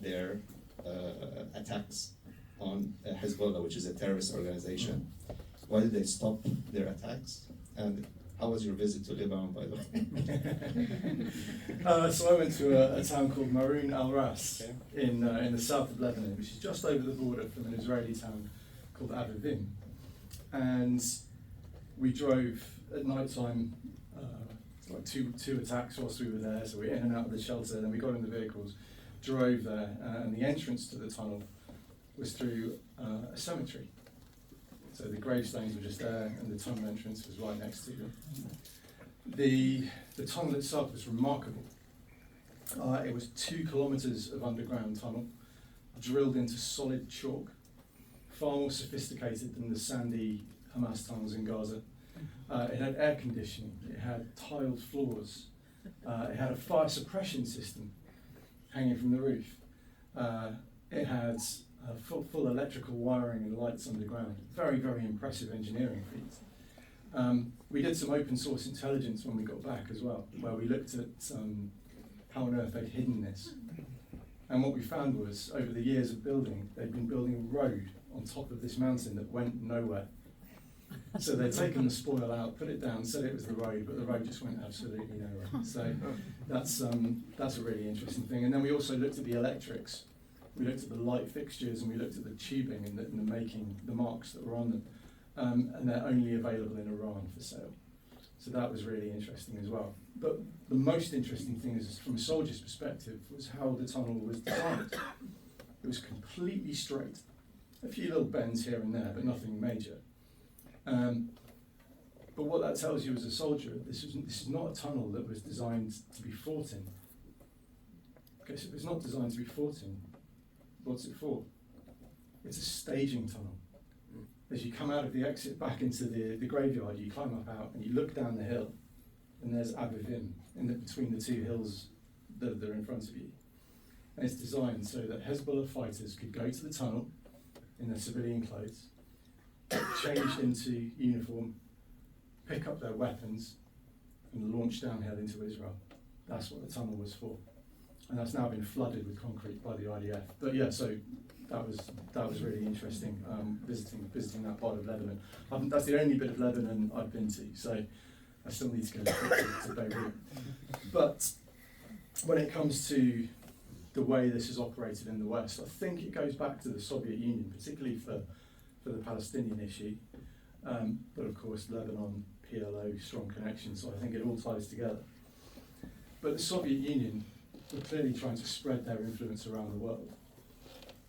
their attacks on Hezbollah, which is a terrorist organization? Why did they stop their attacks? And how was your visit to Lebanon, by the way? So I went to a town called Maroun al-Ras in the south of Lebanon, which is just over the border from an Israeli town called Avivim. And we drove at night time, like two attacks whilst we were there, so we were in and out of the shelter, then we got in the vehicles, drove there, and the entrance to the tunnel was through a cemetery. So the gravestones were just there, and the tunnel entrance was right next to them. The tunnel itself was remarkable. It was 2 kilometers of underground tunnel, drilled into solid chalk, far more sophisticated than the sandy Hamas tunnels in Gaza. It had air conditioning, it had tiled floors, it had a fire suppression system hanging from the roof. It had full electrical wiring and lights underground. Very, very impressive engineering feat. We did some open source intelligence when we got back as well, where we looked at how on earth they'd hidden this. And what we found was, over the years of building, they'd been building a road on top of this mountain that went nowhere. So they'd taken the spoil out, put it down, said it was the road, but the road just went absolutely nowhere. So that's a really interesting thing. And then we also looked at the electrics. We looked at the light fixtures, and we looked at the tubing and the making, the marks that were on them. And they're only available in Iran for sale. So that was really interesting as well. But the most interesting thing is, from a soldier's perspective, was how the tunnel was designed. It was completely straight. A few little bends here and there, but nothing major. But what that tells you as a soldier, this is not a tunnel that was designed to be fought in. Okay, so if it's not designed to be fought in, what's it for? It's a staging tunnel. As you come out of the exit back into the graveyard, you climb up out and you look down the hill, and there's Avivim between the two hills that are in front of you. And it's designed so that Hezbollah fighters could go to the tunnel in their civilian clothes, changed into uniform, pick up their weapons, and launch downhill into Israel. That's what the tunnel was for. And that's now been flooded with concrete by the IDF. But yeah, so that was really interesting, visiting that part of Lebanon. That's the only bit of Lebanon I've been to, so I still need to go to Beirut. But when it comes to the way this is operated in the West, I think it goes back to the Soviet Union, particularly for the Palestinian issue. But of course, Lebanon, PLO, strong connections, so I think it all ties together. But the Soviet Union were clearly trying to spread their influence around the world.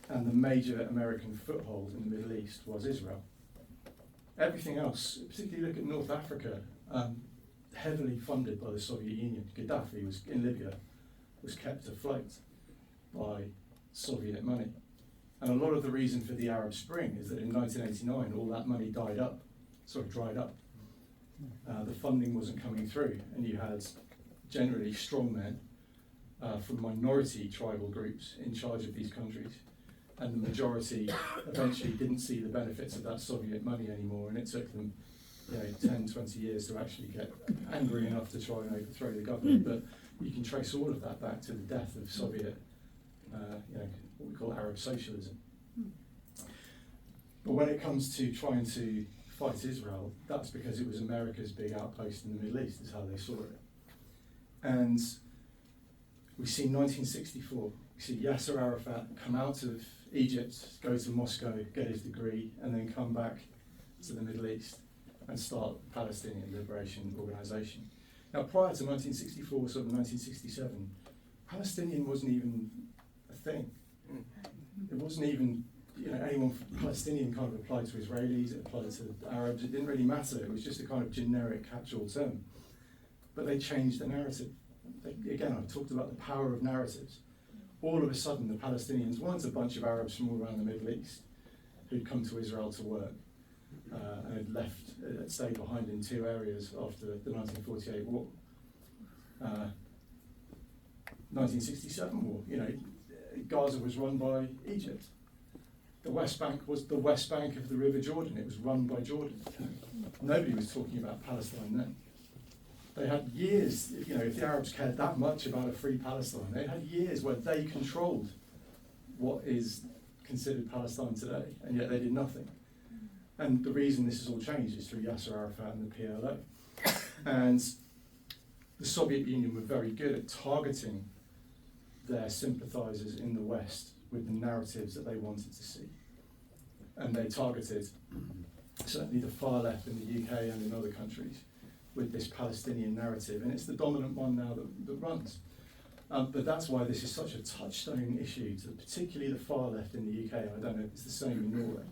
And the major American foothold in the Middle East was Israel. Everything else, particularly look at North Africa, heavily funded by the Soviet Union. Gaddafi was in Libya, was kept afloat by Soviet money. And a lot of the reason for the Arab Spring is that in 1989, all that money dried up. The funding wasn't coming through, and you had generally strong men from minority tribal groups in charge of these countries. And the majority eventually didn't see the benefits of that Soviet money anymore, and it took them 10, 20 years to actually get angry enough to try and overthrow the government. But you can trace all of that back to the death of Soviet, what we call Arab socialism. But when it comes to trying to fight Israel, that's because it was America's big outpost in the Middle East, is how they saw it. And we see 1964, we see Yasser Arafat come out of Egypt, go to Moscow, get his degree, and then come back to the Middle East and start the Palestinian Liberation Organization. Now, prior to 1964, sort of 1967, Palestinian wasn't even a thing. It wasn't even, anyone Palestinian kind of applied to Israelis, it applied to Arabs, it didn't really matter. It was just a kind of generic catch-all term. But they changed the narrative. Again, I've talked about the power of narratives. All of a sudden, the Palestinians weren't a bunch of Arabs from all around the Middle East who'd come to Israel to work and had stayed behind in two areas after the 1948 war. 1967 war, Gaza was run by Egypt. The West Bank was the West Bank of the River Jordan. It was run by Jordan. Nobody was talking about Palestine then. They had years, if the Arabs cared that much about a free Palestine, they had years where they controlled what is considered Palestine today, and yet they did nothing. And the reason this has all changed is through Yasser Arafat and the PLO. And the Soviet Union were very good at targeting their sympathizers in the West with the narratives that they wanted to see. And they targeted certainly the far left in the UK and in other countries with this Palestinian narrative, and it's the dominant one now that runs. But that's why this is such a touchstone issue to particularly the far left in the UK. I don't know if it's the same in Norway.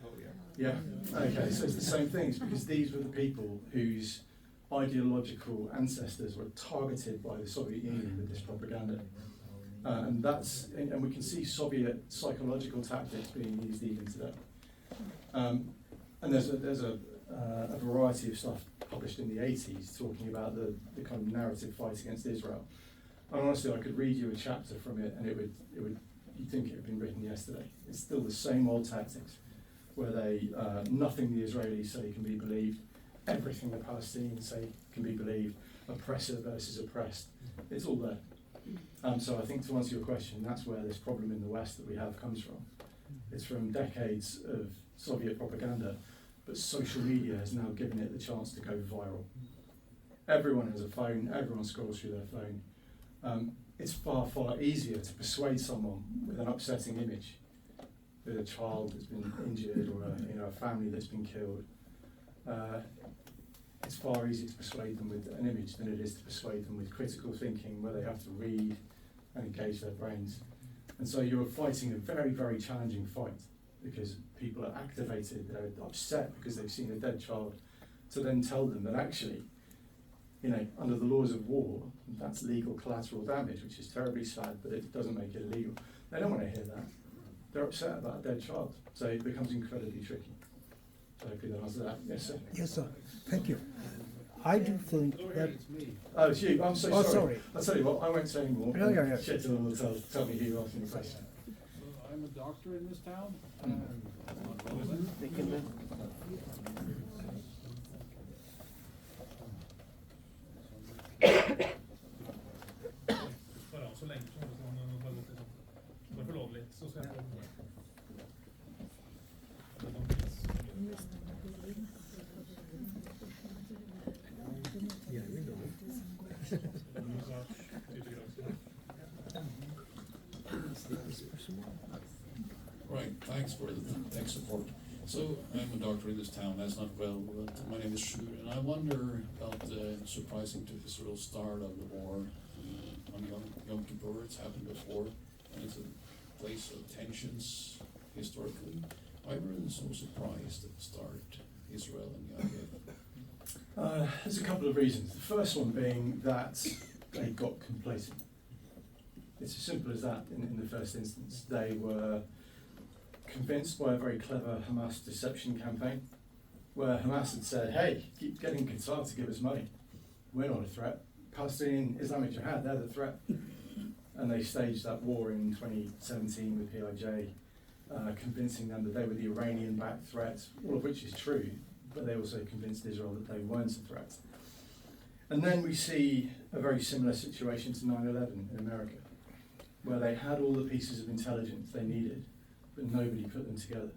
Oh, yeah. Yeah? Okay, so it's the same thing. It's because these were the people whose ideological ancestors were targeted by the Soviet Union with this propaganda. And we can see Soviet psychological tactics being used even today. And there's a variety of stuff published in the 80s talking about the kind of narrative fight against Israel. And honestly, I could read you a chapter from it, and you'd think it had been written yesterday. It's still the same old tactics, where nothing the Israelis say can be believed, everything the Palestinians say can be believed, oppressor versus oppressed. It's all there. So I think to answer your question, that's where this problem in the West that we have comes from. It's from decades of Soviet propaganda, but social media has now given it the chance to go viral. Everyone has a phone, everyone scrolls through their phone. It's far, far easier to persuade someone with an upsetting image, with a child that's been injured or a family that's been killed. It's far easier to persuade them with an image than it is to persuade them with critical thinking, where they have to read and engage their brains. And so you're fighting a very, very challenging fight, because people are activated, they're upset because they've seen a dead child, to then tell them that actually, under the laws of war, that's legal collateral damage, which is terribly sad, but it doesn't make it illegal. They don't want to hear that. They're upset about a dead child, so it becomes incredibly tricky. So hopefully that answers that. Yes, sir. Yes, sir. Thank you. I do think that. Oh, it's you. I'm so sorry. Sorry. I'll tell you what, I won't say anymore. Yeah. Shetan will tell me who you're asking the question. I'm a doctor in this town. Så länge som man har låtit det för lovligt så ska det Right, thanks for the tech support. So I'm a doctor in this town, that's not well, but my name is Shur, and I wonder about the surprising to Israel start of the war on Yom Kippur. It's happened before, and it's a place of tensions historically. Why were they so surprised at the start, Israel and Yom Kippur? There's a couple of reasons. The first one being that they got complacent. It's as simple as that in the first instance. They were convinced by a very clever Hamas deception campaign, where Hamas had said, hey, keep getting Qatar to give us money. We're not a threat. Palestinian Islamic Jihad, they're the threat. and they staged that war in 2017 with PIJ, convincing them that they were the Iranian-backed threat, all of which is true, but they also convinced Israel that they weren't a threat. And then we see a very similar situation to 9/11 in America, where they had all the pieces of intelligence they needed, but nobody put them together.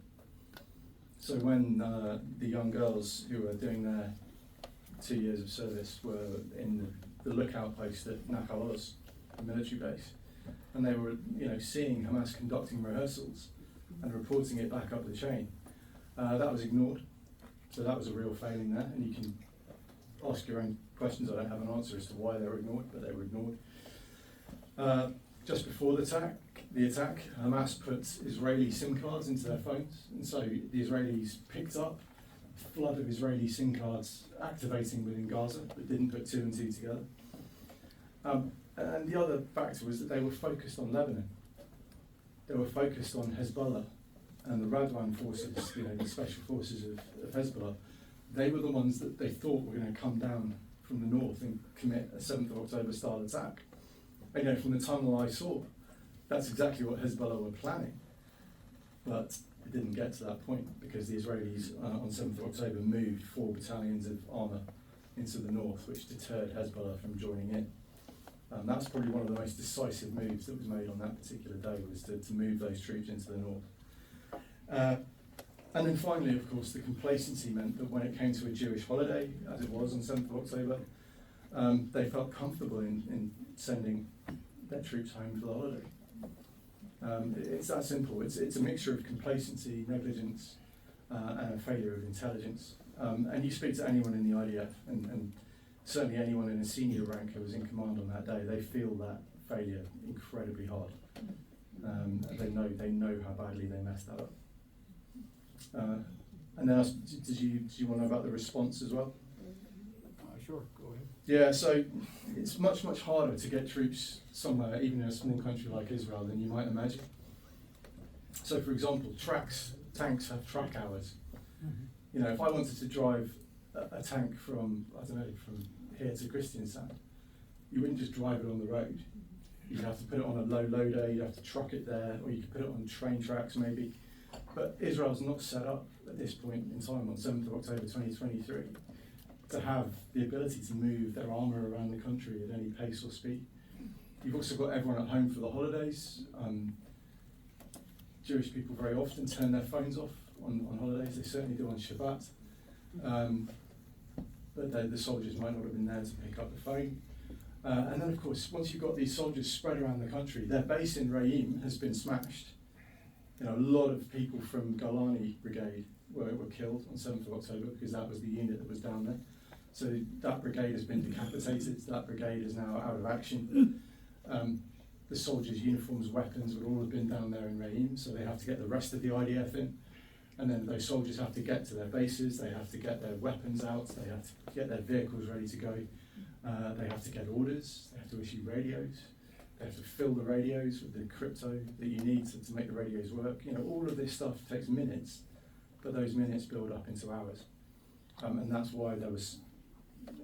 So when the young girls who were doing their 2 years of service were in the lookout post at Nahal Oz, the military base, and they were, seeing Hamas conducting rehearsals and reporting it back up the chain, that was ignored. So that was a real failing there, and you can ask your own questions. I don't have an answer as to why they were ignored, but they were ignored. Just before the attack, Hamas put Israeli SIM cards into their phones, and so the Israelis picked up a flood of Israeli SIM cards activating within Gaza, but didn't put two and two together. And the other factor was that they were focused on Lebanon. They were focused on Hezbollah and the Radwan forces, the special forces of Hezbollah. They were the ones that they thought were going to come down from the north and commit a 7th of October style attack. And, from the tunnel I saw, that's exactly what Hezbollah were planning. But it didn't get to that point because the Israelis on 7th of October moved 4 battalions of armour into the north, which deterred Hezbollah from joining in. That's probably one of the most decisive moves that was made on that particular day, was to move those troops into the north. And then finally, of course, the complacency meant that when it came to a Jewish holiday, as it was on 7th of October, they felt comfortable in sending their troops home for the holiday. It's that simple. It's a mixture of complacency, negligence, and a failure of intelligence. And you speak to anyone in the IDF, and certainly anyone in a senior rank who was in command on that day, they feel that failure incredibly hard. They know how badly they messed that up. And then, did you want to know about the response as well? Sure, go ahead. Yeah, so it's much harder to get troops somewhere, even in a small country like Israel, than you might imagine. So, for example, tanks have track hours. If I wanted to drive a tank from here to Kristiansand, you wouldn't just drive it on the road. You'd have to put it on a low loader, you'd have to truck it there, or you could put it on train tracks maybe. But Israel's not set up at this point in time, on 7th of October 2023, to have the ability to move their armour around the country at any pace or speed. You've also got everyone at home for the holidays. Jewish people very often turn their phones off on holidays. They certainly do on Shabbat. But the soldiers might not have been there to pick up the phone. And then, of course, once you've got these soldiers spread around the country, their base in Re'im has been smashed. A lot of people from Golani Brigade were killed on 7th of October because that was the unit that was down there. So that brigade has been decapitated. That brigade is now out of action. The soldiers' uniforms, weapons would all have been down there in Re'im, so they have to get the rest of the IDF in. And then those soldiers have to get to their bases, they have to get their weapons out, they have to get their vehicles ready to go, they have to get orders, they have to issue radios, they have to fill the radios with the crypto that you need to make the radios work. All of this stuff takes minutes, but those minutes build up into hours. And that's why there was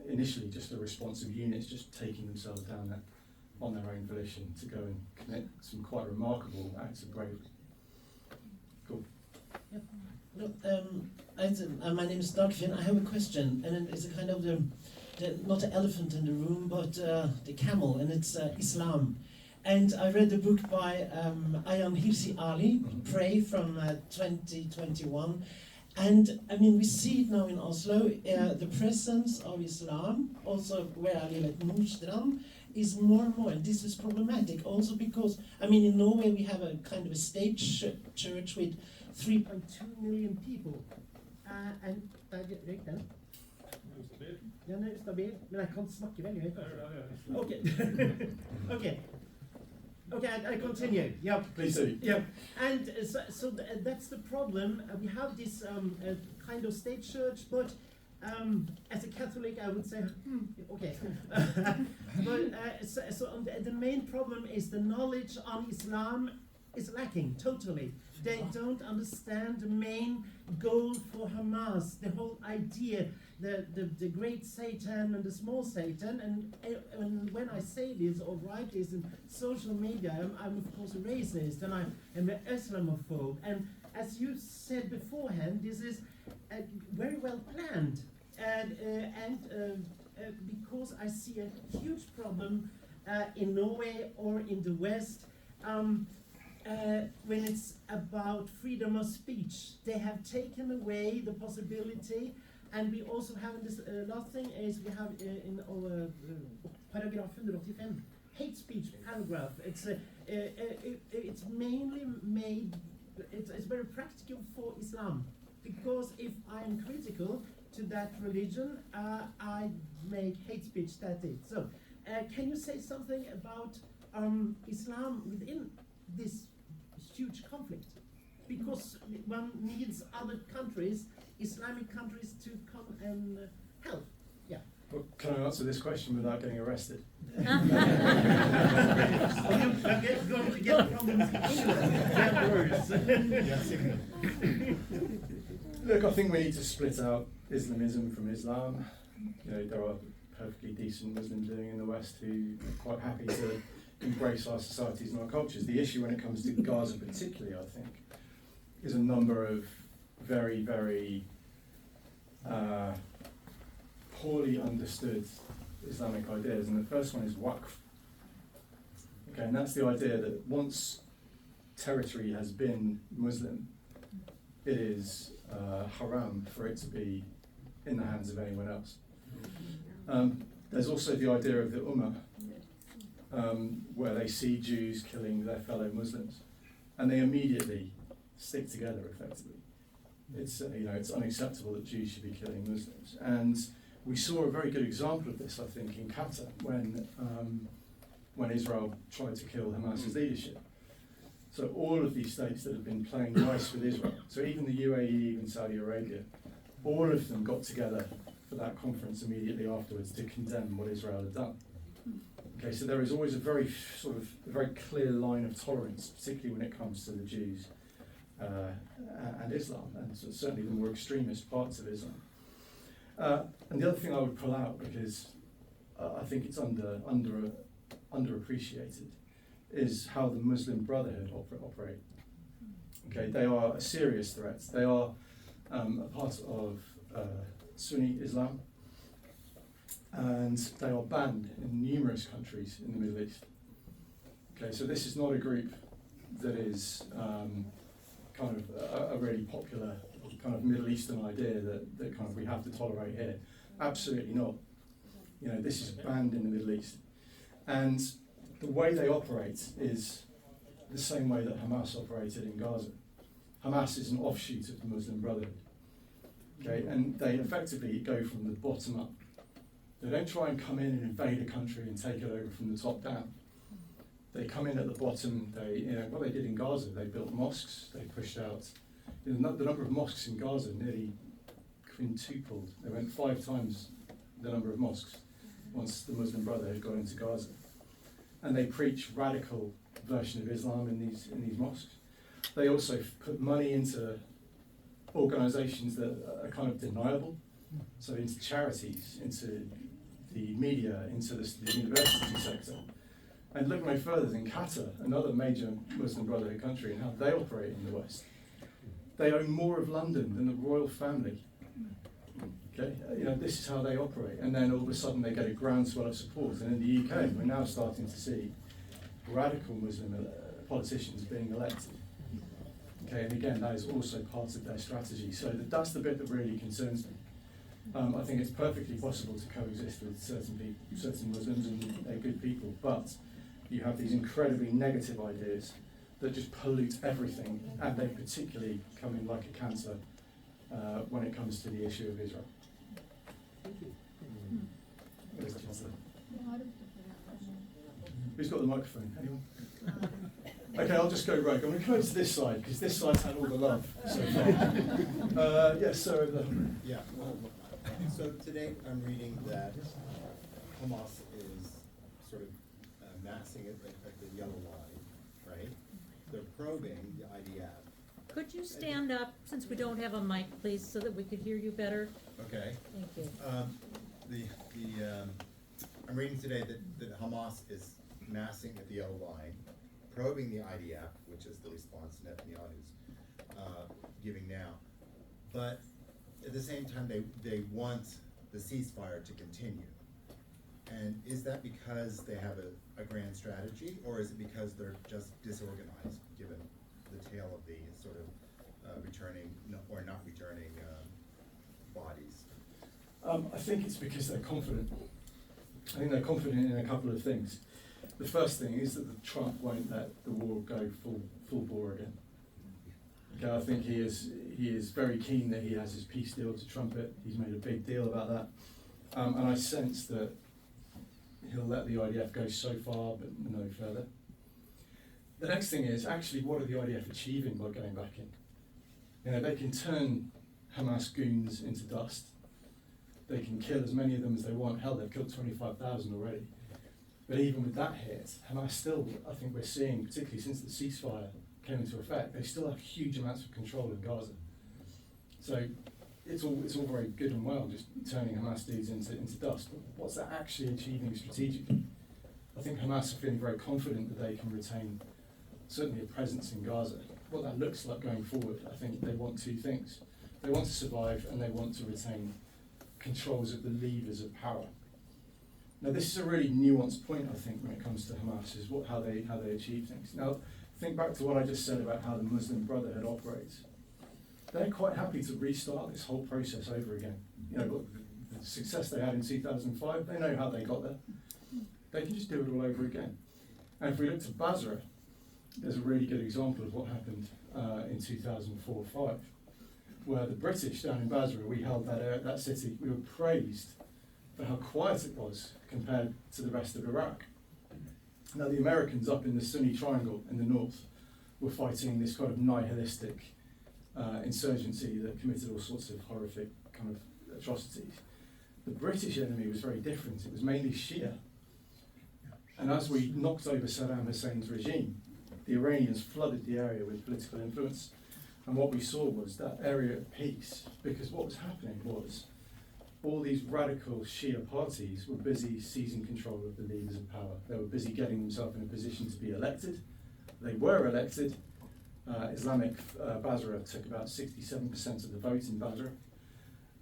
initially just a response of units just taking themselves down there on their own volition to go and commit some quite remarkable acts of bravery. Cool. Yep. No, my name is Doug Finn. I have a question, and it's a kind of not the elephant in the room, but the camel, and it's Islam. And I read the book by Ayaan Hirsi Ali, Pray, from 2021. And we see it now in Oslo, the presence of Islam, also where I live at Nordstrand, is more and more. And this is problematic also because, in Norway we have a kind of a state church with 3.2 million people. And røyk den? Den er stabil, men jeg kan snakke veldig høyt. Okay. Okay, I continue. Yeah, please do. Yeah, and so that's the problem. We have this kind of state church, but as a Catholic, I would say, okay. But the main problem is the knowledge on Islam is lacking totally. They don't understand the main goal for Hamas, the whole idea, the great Satan and the small Satan. And when I say this or write this in social media, I'm of course a racist and I'm an Islamophobe. And as you said beforehand, this is very well planned. Because I see a huge problem in Norway or in the West, when it's about freedom of speech. They have taken away the possibility, and we also have this last thing is we have in our paragraph 185, hate speech paragraph. It's mainly made, it's very practical for Islam, because if I am critical to that religion, I make hate speech, that's it. So, can you say something about Islam within this huge conflict? Because one needs other countries, Islamic countries, to come and help. Yeah. Well, can I answer this question without getting arrested? Look, I think we need to split out Islamism from Islam. You know, there are perfectly decent Muslims living in the West who are quite happy to embrace our societies and our cultures. The issue when it comes to Gaza particularly, I think, is a number of very, very poorly understood Islamic ideas, and the first one is waqf. Okay, and that's the idea that once territory has been Muslim, it is haram for it to be in the hands of anyone else. There's also the idea of the Ummah, where they see Jews killing their fellow Muslims, and they immediately stick together effectively. It's it's unacceptable that Jews should be killing Muslims, and we saw a very good example of this, I think, in Qatar when Israel tried to kill Hamas's leadership. So all of these states that have been playing nice with Israel, so even the UAE, even Saudi Arabia, all of them got together for that conference immediately afterwards to condemn what Israel had done. Okay, so there is always a very clear line of tolerance, particularly when it comes to the Jews and Islam, and so certainly the more extremist parts of Islam. And the other thing I would pull out, because I think it's underappreciated, is how the Muslim Brotherhood operate. Okay, they are a serious threat. They are a part of Sunni Islam, and they are banned in numerous countries in the Middle East. Okay, so this is not a group that is kind of a really popular kind of Middle Eastern idea that kind of we have to tolerate here. Absolutely not. You know, this is banned in the Middle East. And the way they operate is the same way that Hamas operated in Gaza. Hamas is an offshoot of the Muslim Brotherhood. Okay, and they effectively go from the bottom up. They don't try and come in and invade a country and take it over from the top down. They come in at the bottom. What they did in Gaza, they built mosques. They pushed out the number of mosques in Gaza nearly quintupled. They went 5 times the number of mosques once the Muslim Brotherhood got into Gaza, and they preach radical version of Islam in these mosques. They also put money into organisations that are kind of deniable, so into charities, into the media, into the university sector. And look no further than Qatar, another major Muslim Brotherhood country, and how they operate in the West. They own more of London than the royal family. Okay, this is how they operate, and then all of a sudden they get a groundswell of support. And in the UK, we're now starting to see radical Muslim politicians being elected. Okay, and again, that is also part of their strategy. So that's the bit that really concerns me. I think it's perfectly possible to coexist with certain Muslims, and they're good people, but you have these incredibly negative ideas that just pollute everything, and they particularly come in like a cancer when it comes to the issue of Israel. Who's got the microphone? Anyone? Okay, I'll just go rogue. I'm going to come over to this side, because this side's had all the love so far. Yes, sir, over there. Yeah. So today I'm reading that Hamas is sort of massing it like the yellow line, right? they're probing the IDF. Could you stand up, since we don't have a mic, please, so that we could hear you better? Okay. Thank you. I'm reading today that Hamas is massing at the yellow line, probing the IDF, which is the response Netanyahu's giving now. But at the same time, they want the ceasefire to continue. And is that because they have a grand strategy, or is it because they're just disorganized, given the tale of the sort of returning or not returning bodies? I think it's because they're confident. I think they're confident in a couple of things. The first thing is that Trump won't let the war go full bore again. Okay, I think he is very keen that he has his peace deal to trumpet. He's made a big deal about that, and I sense that he'll let the IDF go so far, but no further. The next thing is actually what are the IDF achieving by going back in? You know, they can turn Hamas goons into dust. They can kill as many of them as they want. Hell, they've killed 25,000 already. But even with that hit, Hamas still, I think we're seeing, particularly since the ceasefire came into effect, they still have huge amounts of control in Gaza. So it's all very good and well, just turning Hamas dudes into dust. But what's that actually achieving strategically? I think Hamas are feeling very confident that they can retain certainly a presence in Gaza. What that looks like going forward, I think they want two things. They want to survive and they want to retain controls of the levers of power. Now this is a really nuanced point, I think, when it comes to Hamas, is how they achieve things. Now think back to what I just said about how the Muslim Brotherhood operates. They're quite happy to restart this whole process over again. You know, the success they had in 2005, they know how they got there. They can just do it all over again. And if we look to Basra, there's a really good example of what happened in 2004-5, where the British down in Basra, we held that city, we were praised for how quiet it was compared to the rest of Iraq. Now the Americans up in the Sunni Triangle in the north were fighting this kind of nihilistic insurgency that committed all sorts of horrific kind of atrocities. The British enemy was very different. It was mainly Shia. And as we knocked over Saddam Hussein's regime, the Iranians flooded the area with political influence. And what we saw was that area of peace, because what was happening was all these radical Shia parties were busy seizing control of the levers of power. They were busy getting themselves in a position to be elected. They were elected. Islamic Basra took about 67% of the vote in Basra.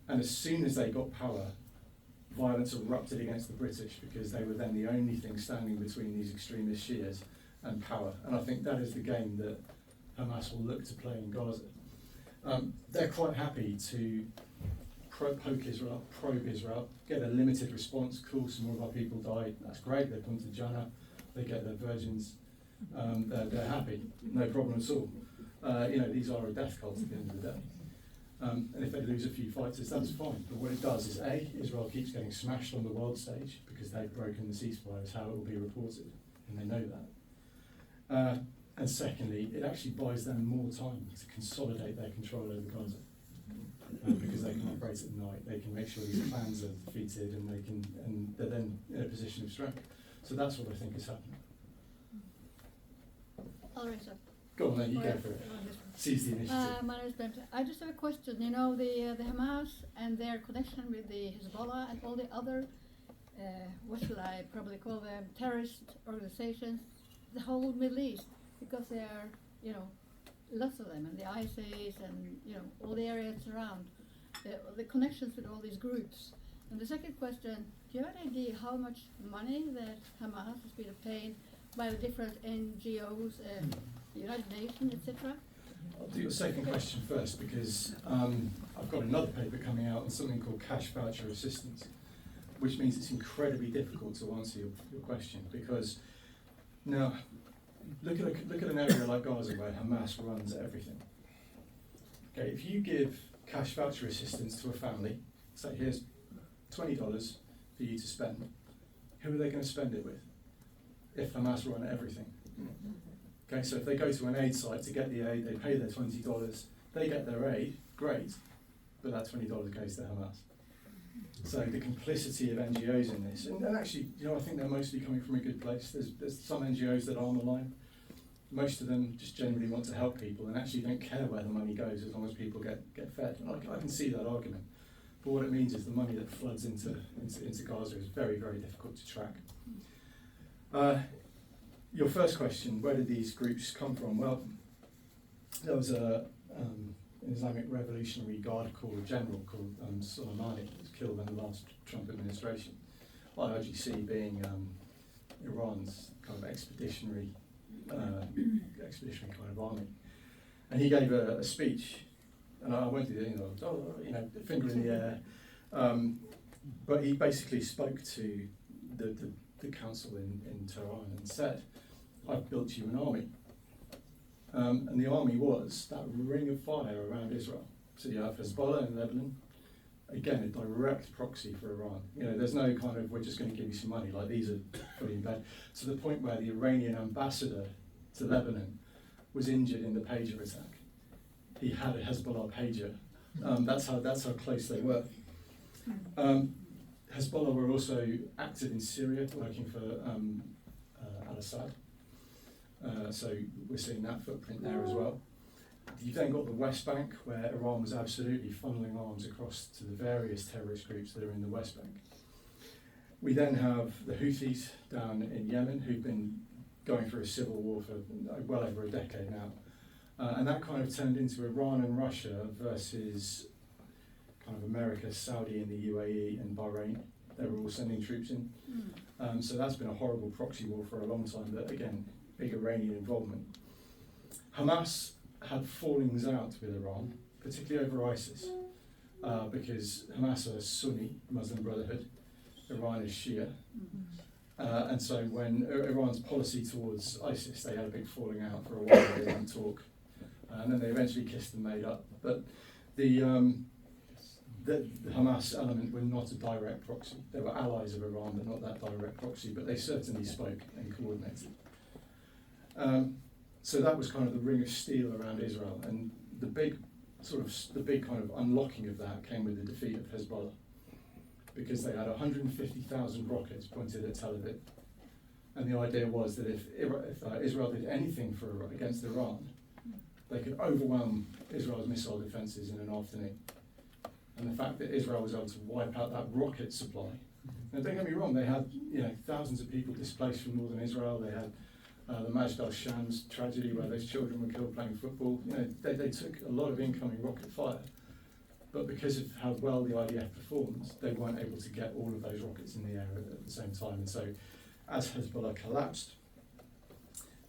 And as soon as they got power, violence erupted against the British because they were then the only thing standing between these extremist Shias and power. And I think that is the game that Hamas will look to play in Gaza. They're quite happy to poke Israel, probe Israel, get a limited response. Cool, some more of our people died. That's great. They come to Jannah, they get their virgins. They're happy, no problem at all. You know, these are a death cult at the end of the day. And if they lose a few fighters, that's fine. But what it does is, A, Israel keeps getting smashed on the world stage because they've broken the ceasefire, is how it will be reported, and they know that. And secondly, it actually buys them more time to consolidate their control over Gaza. Because they can operate at night, they can make sure these plans are defeated, and they're then in a position of strength. So that's what I think is happening. All right, sir. Go on then, you go for it. Seize the initiative. My name is Bente. I just have a question. You know, the Hamas and their connection with the Hezbollah and all the other, what should I probably call them, terrorist organizations, the whole Middle East, because there are, you know, lots of them, and the ISIS and, you know, all the areas around, the connections with all these groups. And the second question, do you have any idea how much money that Hamas has been paid by the different NGOs, the United Nations, etc.? I'll do your second question first, because I've got another paper coming out on something called cash voucher assistance, which means it's incredibly difficult to answer your question, because now look at an area like Gaza where Hamas runs everything. Okay, if you give cash voucher assistance to a family, say here's $20 for you to spend, who are they going to spend it with if Hamas run everything? Okay, so if they go to an aid site to get the aid, they pay their $20, they get their aid, great, but that $20 goes to Hamas. So the complicity of NGOs in this, and actually, you know, I think they're mostly coming from a good place. There's some NGOs that arm the line, Most of them just generally want to help people and actually don't care where the money goes as long as people get fed. And I can see that argument. But what it means is the money that floods into Gaza is very, very difficult to track. Your first question, where did these groups come from? Well, there was an Islamic Revolutionary Guard general called Soleimani, who was killed in the last Trump administration. IRGC being Iran's kind of expeditionary kind of army. And he gave a speech, and I went to the finger in the air, but he basically spoke to the council in Tehran and said, I've built you an army. And the army was that ring of fire around Israel. So you have Hezbollah in Lebanon, again, a direct proxy for Iran. There's no kind of, we're just going to give you some money, like these are fully in bed. To the point where the Iranian ambassador to Lebanon was injured in the pager attack. He had a Hezbollah pager. That's how close they were. Hezbollah were also active in Syria, working for al-Assad. So we're seeing that footprint there as well. You've then got the West Bank, where Iran was absolutely funneling arms across to the various terrorist groups that are in the West Bank. We then have the Houthis down in Yemen, who've been going through a civil war for well over a decade now. And that kind of turned into Iran and Russia versus kind of America, Saudi and the UAE and Bahrain. They were all sending troops in. So that's been a horrible proxy war for a long time, but again, big Iranian involvement. Hamas had fallings out with Iran, particularly over ISIS, because Hamas are Sunni, Muslim Brotherhood, Iran is Shia. And so when Iran's policy towards ISIS, they had a big falling out for a while, they didn't talk. And then they eventually kissed and made up. But the Hamas element were not a direct proxy. They were allies of Iran, but not that direct proxy, but they certainly spoke and coordinated. So that was kind of the ring of steel around Israel, and the big kind of unlocking of that came with the defeat of Hezbollah, because they had 150,000 rockets pointed at Tel Aviv, and the idea was that if Israel did anything against Iran, they could overwhelm Israel's missile defences in an afternoon. And the fact that Israel was able to wipe out that rocket supply. Now, don't get me wrong, they had thousands of people displaced from northern Israel. They had the Majd al-Shams tragedy where those children were killed playing football. They took a lot of incoming rocket fire, but because of how well the IDF performed, they weren't able to get all of those rockets in the air at the same time. And so, as Hezbollah collapsed,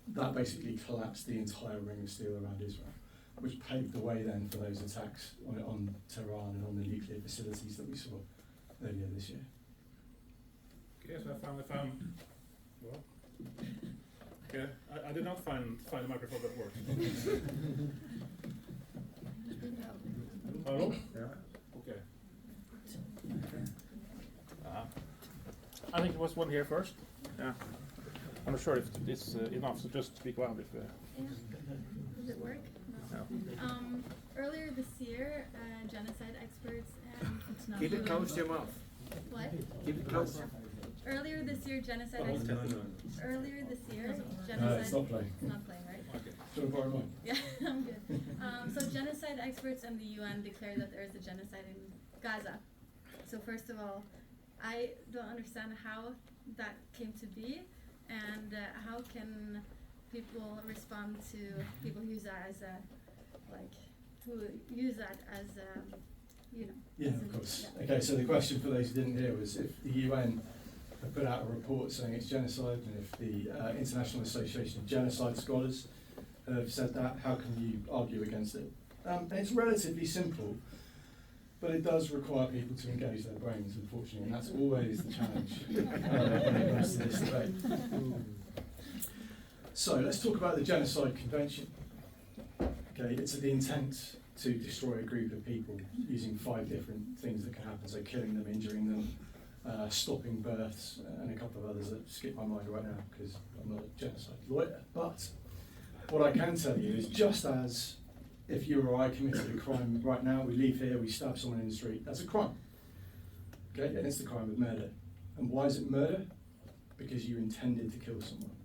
that basically collapsed the entire ring of steel around Israel, which paved the way then for those attacks on Tehran and on the nuclear facilities that we saw earlier this year. Okay, so I finally found. Well, okay, I did not find a microphone that works. Hello? Yeah. Okay. I think it was one here first. Yeah. I'm not sure if it's enough, so just speak loud if. Yeah. Does it work? No. Earlier this year, genocide experts and keep it close to your mouth. What? Keep it close. Earlier this year, genocide experts. Earlier this year, it's not playing. It's not playing, right? Okay. Do you want to borrow mine? Yeah, I'm good. So genocide experts and the UN declared that there is a genocide in Gaza. So first of all, I don't understand how that came to be, and how can people respond to people who use that as Yeah, of course. Yeah. Okay, so the question for those who didn't hear was if the UN have put out a report saying it's genocide, and if the International Association of Genocide Scholars have said that, how can you argue against it? And it's relatively simple, but it does require people to engage their brains, unfortunately, and that's always the challenge when it comes to this debate. So let's talk about the Genocide Convention. Okay, it's the intent to destroy a group of people using 5 different things that can happen. So killing them, injuring them, stopping births, and a couple of others that skip my mind right now because I'm not a genocide lawyer. But what I can tell you is, just as if you or I committed a crime right now, we leave here, we stab someone in the street, that's a crime. Okay, and it's the crime of murder. And why is it murder? Because you intended to kill someone.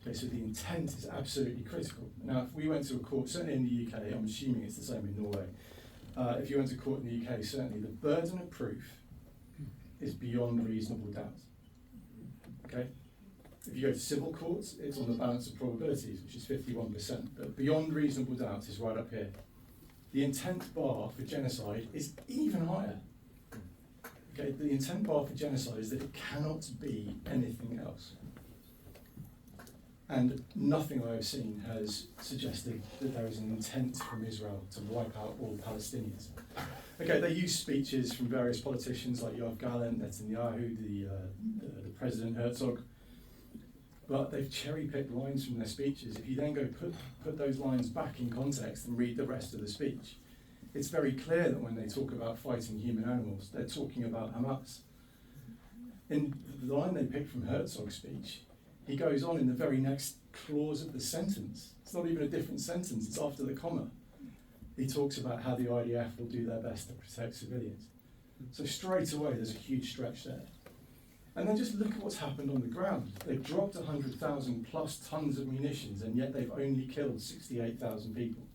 Okay, so the intent is absolutely critical. Now, if we went to a court, certainly in the UK, I'm assuming it's the same in Norway. If you went to court in the UK, certainly the burden of proof is beyond reasonable doubt. Okay? If you go to civil courts, it's on the balance of probabilities, which is 51%. But beyond reasonable doubt is right up here. The intent bar for genocide is even higher. Okay, the intent bar for genocide is that it cannot be anything else. And nothing I have seen has suggested that there is an intent from Israel to wipe out all Palestinians. Okay, they use speeches from various politicians like Yoav Gallant, Netanyahu, the President Herzog, but they've cherry-picked lines from their speeches. If you then go put those lines back in context and read the rest of the speech, it's very clear that when they talk about fighting human animals, they're talking about Hamas. In the line they picked from Herzog's speech, he goes on in the very next clause of the sentence. It's not even a different sentence, it's after the comma. He talks about how the IDF will do their best to protect civilians. So straight away, there's a huge stretch there. And then just look at what's happened on the ground. They've dropped 100,000 plus tons of munitions, and yet they've only killed 68,000 people.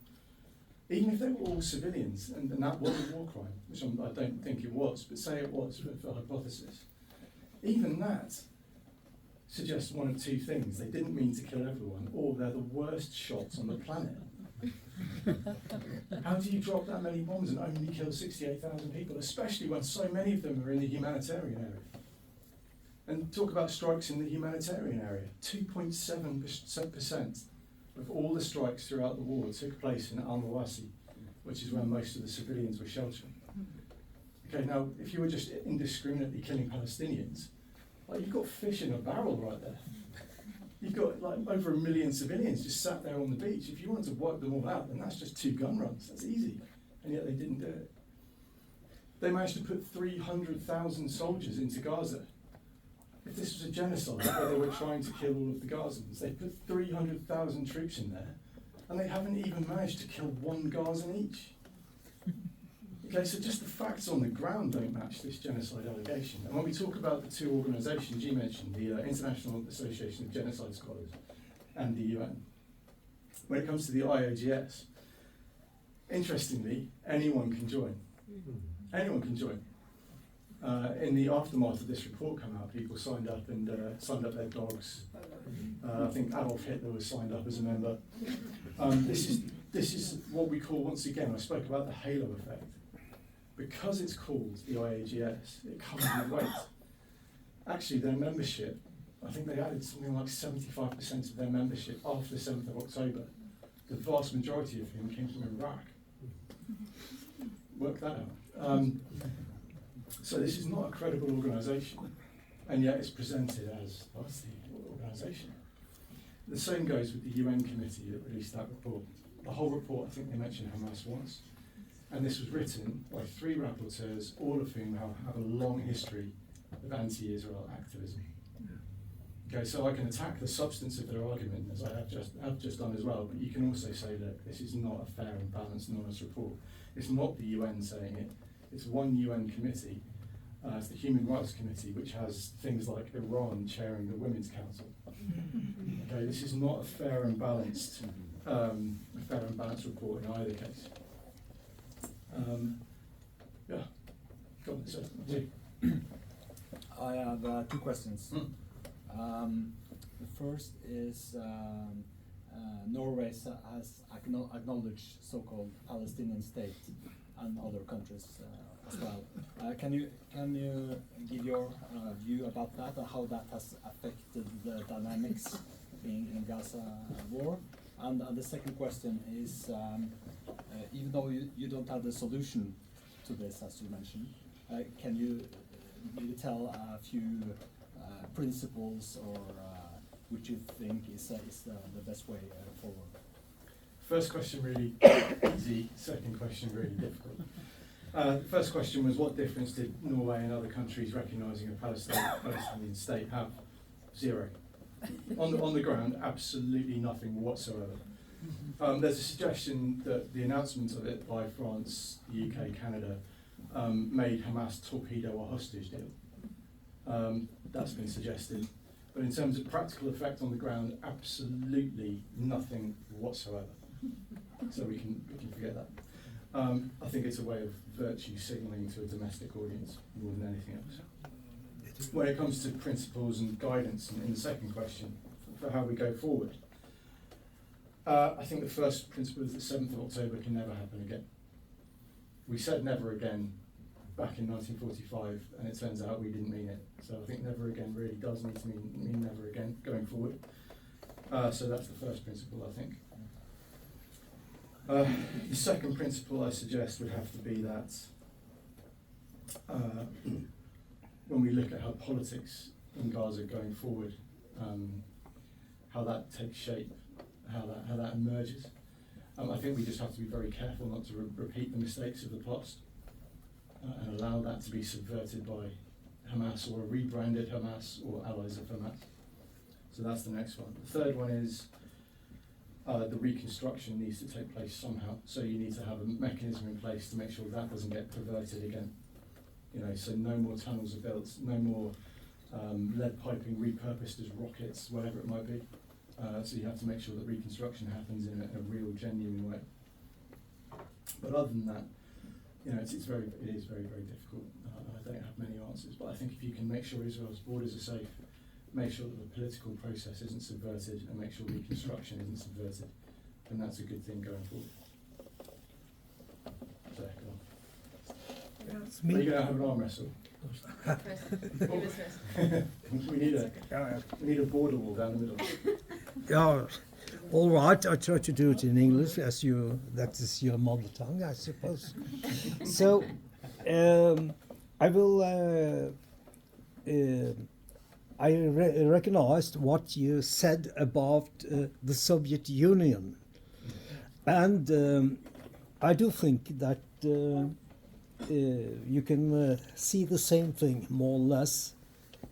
Even if they were all civilians, and that was a war crime, which I don't think it was, but say it was for hypothesis. Even that suggests one of two things. They didn't mean to kill everyone, or they're the worst shots on the planet. How do you drop that many bombs and only kill 68,000 people, especially when so many of them are in the humanitarian area? And talk about strikes in the humanitarian area. 2.7% of all the strikes throughout the war took place in Al-Mawasi, which is where most of the civilians were sheltering. Okay, now, if you were just indiscriminately killing Palestinians, like, you've got fish in a barrel right there. You've got like over 1 million civilians just sat there on the beach. If you wanted to wipe them all out, then that's just 2 gun runs. That's easy. And yet they didn't do it. They managed to put 300,000 soldiers into Gaza. If this was a genocide where they were trying to kill all of the Gazans, they put 300,000 troops in there, and they haven't even managed to kill 1 Gazan each. Okay, so just the facts on the ground don't match this genocide allegation. And when we talk about the two organisations you mentioned, the International Association of Genocide Scholars and the UN, when it comes to the IOGS, interestingly, anyone can join. Anyone can join. In the aftermath of this report come out, people signed up and signed up their dogs. I think Adolf Hitler was signed up as a member. This is what we call, once again, I spoke about the halo effect. Because it's called the IAGS, it comes with weight. Actually, their membership, I think they added something like 75% of their membership after the 7th of October. The vast majority of whom came from Iraq. Work that out. So this is not a credible organisation, and yet it's presented as, well, that's the organisation. The same goes with the UN committee that released that report. The whole report, I think they mentioned Hamas once. And this was written by 3 rapporteurs, all of whom have a long history of anti-Israel activism. Okay, so I can attack the substance of their argument, as I have just done as well, but you can also say that this is not a fair and balanced and honest report. It's not the UN saying it. It's one UN committee. It's the Human Rights Committee, which has things like Iran chairing the Women's Council. Okay, this is not a fair and balanced report in either case. Yeah, go on, sir. I have 2 questions. The first is Norway has acknowledged so-called Palestinian state and other countries as well. Can you give your view about that and how that has affected the dynamics in Gaza war? And the second question is, even though you don't have the solution to this, as you mentioned, can you maybe tell a few principles or which you think is the best way forward? First question really easy, second question really difficult. The first question was, what difference did Norway and other countries recognising a Palestinian state have? 0. On the ground, absolutely nothing whatsoever. There's a suggestion that the announcement of it by France, the UK, Canada, made Hamas torpedo a hostage deal. That's been suggested. But in terms of practical effect on the ground, absolutely nothing whatsoever. So we can forget that. I think it's a way of virtue signalling to a domestic audience more than anything else. When it comes to principles and guidance, and in the second question, for how we go forward, I think the first principle is that 7th of October can never happen again. We said never again back in 1945, and it turns out we didn't mean it. So I think never again really does need to mean never again going forward. So that's the first principle, I think. The second principle I suggest would have to be that when we look at how politics in Gaza going forward, how that takes shape, how that emerges, I think we just have to be very careful not to repeat the mistakes of the past and allow that to be subverted by Hamas or a rebranded Hamas or allies of Hamas. So that's the next one. The third one is the reconstruction needs to take place somehow. So you need to have a mechanism in place to make sure that doesn't get perverted again. So no more tunnels are built, no more lead piping repurposed as rockets, whatever it might be. So you have to make sure that reconstruction happens in a real, genuine way. But other than that, it is very, very difficult. I don't have many answers, but I think if you can make sure Israel's borders are safe, make sure that the political process isn't subverted, and make sure reconstruction isn't subverted, then that's a good thing going forward. So, go on. Are you going to have an arm wrestle? we need a border wall down the middle. Yeah, all right. I try to do it in English, that is your mother tongue, I suppose. So, I will. I recognized what you said about the Soviet Union, and I do think that you can see the same thing more or less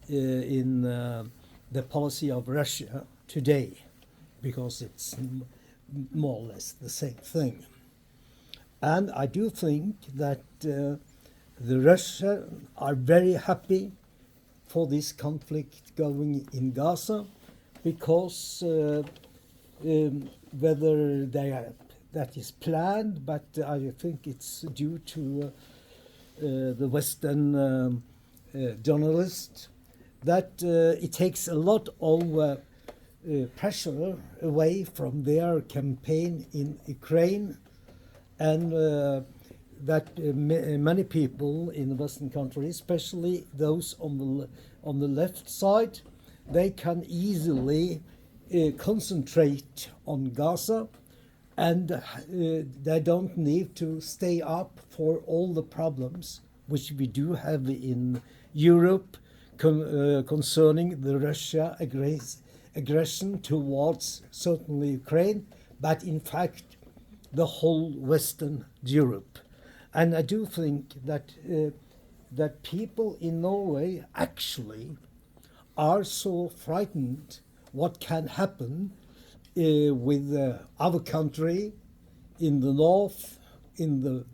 in the policy of Russia today, because it's more or less the same thing. And I do think that the Russians are very happy for this conflict going in Gaza, because whether that is planned, but I think it's due to the Western journalists, that it takes a lot of pressure away from their campaign in Ukraine, and that many people in the Western countries, especially those on the left side, they can easily concentrate on Gaza, and they don't need to stay up for all the problems which we do have in Europe concerning the Russia aggression towards certainly Ukraine, but in fact the whole Western Europe. And I do think that that people in Norway actually are so frightened what can happen with our country in the north, in the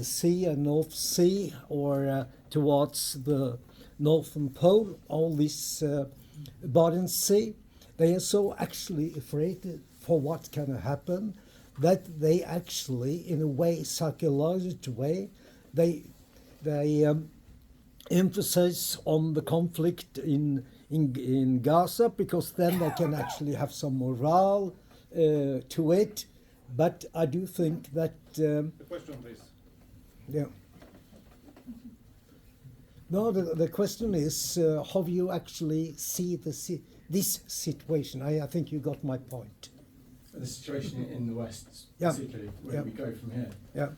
sea and North Sea, or towards the Northern Pole, all this Barents Sea. They are so actually afraid for what can happen, that they actually, in a way, psychological way, they emphasize on the conflict in Gaza, because then they can actually have some morale to it. But I do think that the question, please. Yeah. No, the question is how you actually see this situation. I think you got my point. The situation in the West, particularly, where we go from here. Yeah.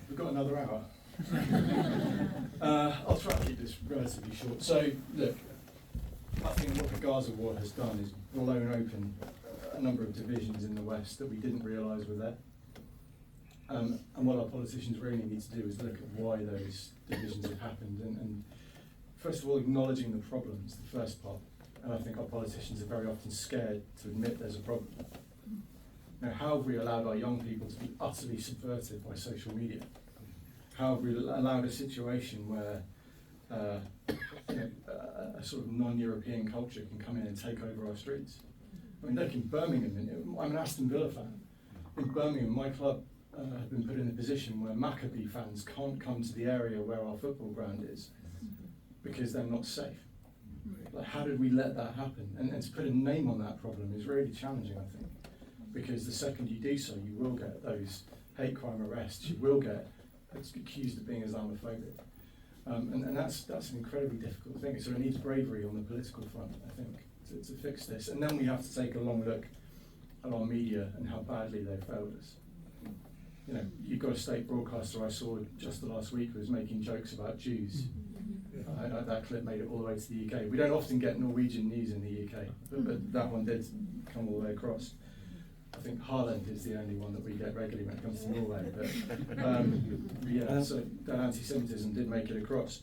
We've got another hour. I'll try to keep this relatively short. So, look, I think what the Gaza war has done is blown open a number of divisions in the West that we didn't realise were there. And what our politicians really need to do is look at why those divisions have happened, and first of all, acknowledging the problems, the first part. And I think our politicians are very often scared to admit there's a problem. Now, how have we allowed our young people to be utterly subverted by social media? How have we allowed a situation where a sort of non-European culture can come in and take over our streets. I mean, look in Birmingham, I'm an Aston Villa fan. In Birmingham, my club have been put in a position where Maccabi fans can't come to the area where our football ground is because they're not safe. Like, how did we let that happen? And to put a name on that problem is really challenging, I think, because the second you do so, you will get those hate crime arrests, you will get accused of being Islamophobic. And that's an incredibly difficult thing. So it needs bravery on the political front, I think, to fix this. And then we have to take a long look at our media and how badly they failed us. You know, you've got a state broadcaster I saw just the last week who was making jokes about Jews. That clip made it all the way to the UK. We don't often get Norwegian news in the UK, but that one did come all the way across. I think Haaland is the only one that we get regularly when it comes to Norway. But yeah, so that anti-Semitism did make it across.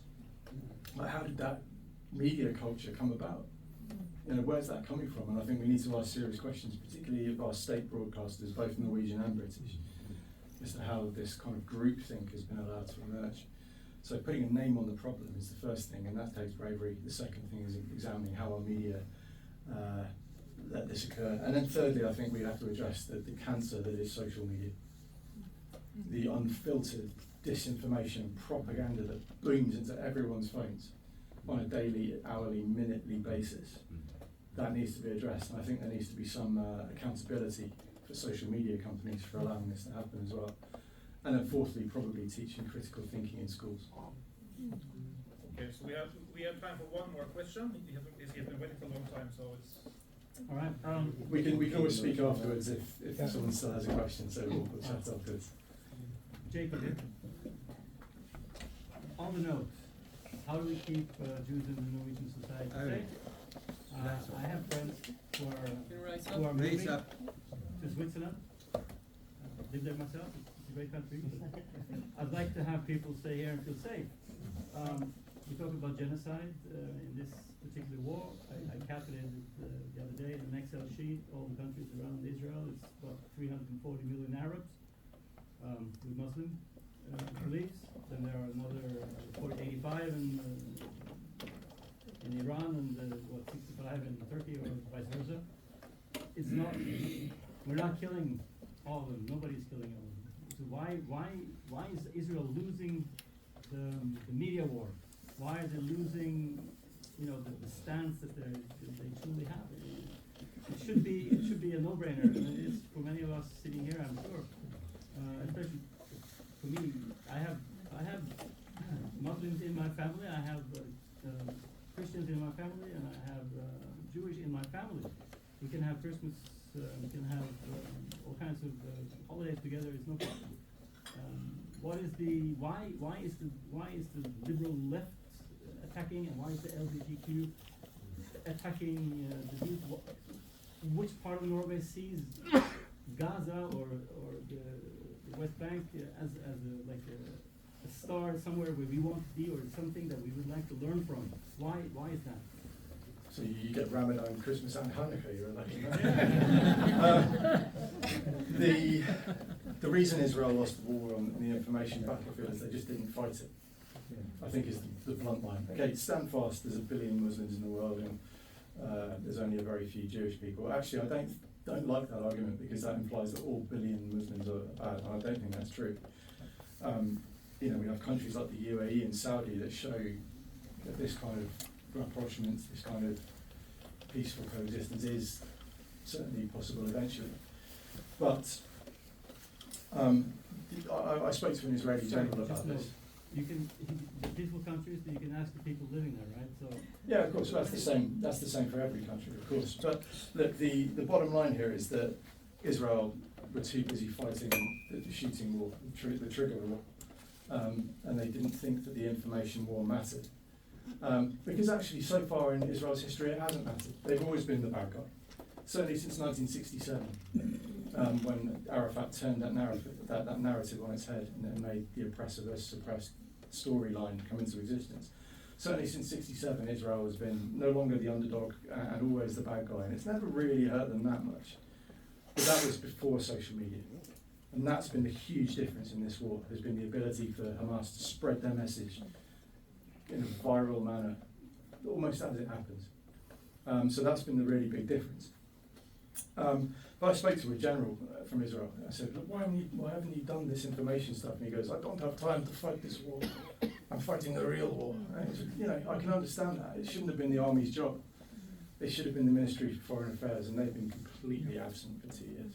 Like, how did that media culture come about? You know, where's that coming from? And I think we need to ask serious questions, particularly of our state broadcasters, both Norwegian and British, as to how this kind of groupthink has been allowed to emerge. So putting a name on the problem is the first thing, and that takes bravery. The second thing is examining how our media let this occur. And then thirdly, I think we have to address the cancer that is social media. The unfiltered disinformation and propaganda that booms into everyone's phones on a daily, hourly, minutely basis. That needs to be addressed, and I think there needs to be some accountability for social media companies for allowing this to happen as well. And then fourthly, probably teaching critical thinking in schools. Okay, so we have time for one more question. He has been waiting for a long time, so it's all right. We can always speak afterwards if someone still has a question. So we'll chat afterwards. Jacob, on the note, how do we keep Jews in the Norwegian society safe? I have friends who are moving to Switzerland. Live there myself. It's a great country. I'd like to have people stay here and feel safe. We talked about genocide in this particular war. I calculated the other day in an Excel sheet all the countries around Israel. It's about 340 million Arabs with Muslim beliefs. Then there are another 85 in Iran and 65 in Turkey, or vice versa. It's not. We're not killing all of them. Nobody's killing all of them. So why is Israel losing the media war? Why are they losing, the stance that they truly have? It should be a no-brainer, and it is for many of us sitting here, I'm sure. Especially for me, I have Muslims in my family. I have Christians in my family, and I have Jewish in my family. We can have Christmas. We can have all kinds of holidays together. It's no problem. Why is the liberal left attacking, and why is the LGBTQ attacking the Jews? Which part of Norway sees Gaza or the West Bank as a star somewhere where we want to be, or something that we would like to learn from? Why is that? So you get Ramadan, Christmas, and Hanukkah. You're lucky. The reason Israel lost the war on the information battlefield is they just didn't fight it. I think is the blunt line. Okay, stand fast. There's 1 billion Muslims in the world, and there's only a very few Jewish people. Actually, I don't like that argument, because that implies that all billion Muslims are bad, and I don't think that's true. We have countries like the UAE and Saudi that show that this kind of rapprochement, this kind of peaceful coexistence is certainly possible eventually. But I spoke to an Israeli general about this. Peaceful countries, you can ask the people living there, right? So yeah, of course. That's the same. That's the same for every country, of course. But look, the bottom line here is that Israel were too busy fighting the shooting war, the trigger war, and they didn't think that the information war mattered. Because actually, so far in Israel's history, it hasn't mattered. They've always been the bad guy. Certainly since 1967, when Arafat turned that narrative on its head and made the oppressor versus oppressed storyline come into existence. Certainly since '67, Israel has been no longer the underdog and always the bad guy, and it's never really hurt them that much. But that was before social media. And that's been the huge difference in this war, has been the ability for Hamas to spread their message in a viral manner, almost as it happens. So that's been the really big difference. But I spoke to a general from Israel. I said, "Look, why haven't you done this information stuff?" And he goes, "I don't have time to fight this war. I'm fighting the real war." And it's, you know, I can understand that. It shouldn't have been the army's job. It should have been the Ministry for Foreign Affairs, and they've been completely absent for 2 years.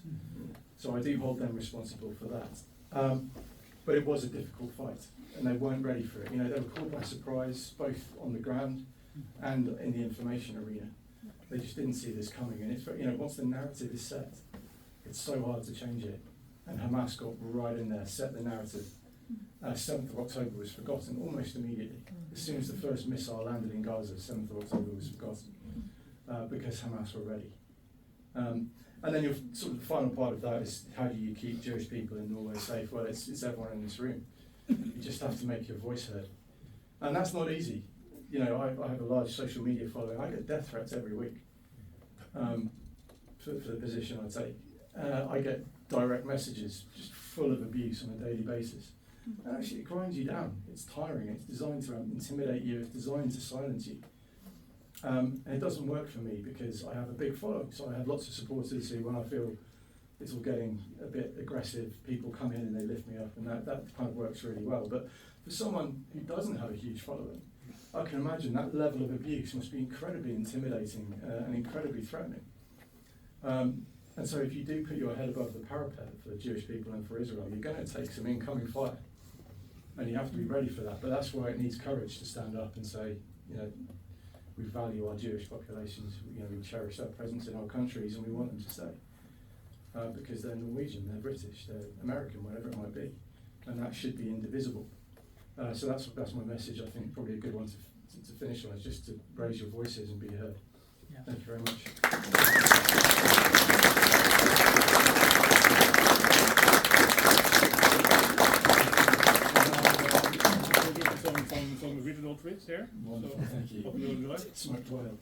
So I do hold them responsible for that. But it was a difficult fight, and they weren't ready for it. You know, they were caught by surprise, both on the ground and in the information arena. They just didn't see this coming, and it's, you know, once the narrative is set, it's so hard to change it. And Hamas got right in there, set the narrative. 7th of October was forgotten almost immediately. As soon as the first missile landed in Gaza, 7th of October was forgotten because Hamas were ready. And then your sort of the final part of that is, how do you keep Jewish people in Norway safe? Well, it's everyone in this room. You just have to make your voice heard. And that's not easy. You know, I have a large social media following. I get death threats every week for the position I take. I get direct messages just full of abuse on a daily basis. And actually it grinds you down. It's tiring. It's designed to intimidate you. It's designed to silence you. And it doesn't work for me because I have a big following. So I have lots of supporters who, when I feel it's all getting a bit aggressive, people come in and they lift me up, and that kind of works really well. But for someone who doesn't have a huge following, I can imagine that level of abuse must be incredibly intimidating and incredibly threatening. And so if you do put your head above the parapet for Jewish people and for Israel, you're going to take some incoming fire. And you have to be ready for that. But that's why it needs courage to stand up and say, you know, we value our Jewish populations, you know, we cherish their presence in our countries, and we want them to stay. Because they're Norwegian, they're British, they're American, whatever it might be. And that should be indivisible. So that's my message. I think probably a good one to finish on, is just to raise your voices and be heard. Yeah. Thank you very much. Some original treats here. Wonderful, so, thank you. What would you like? Smoked oil.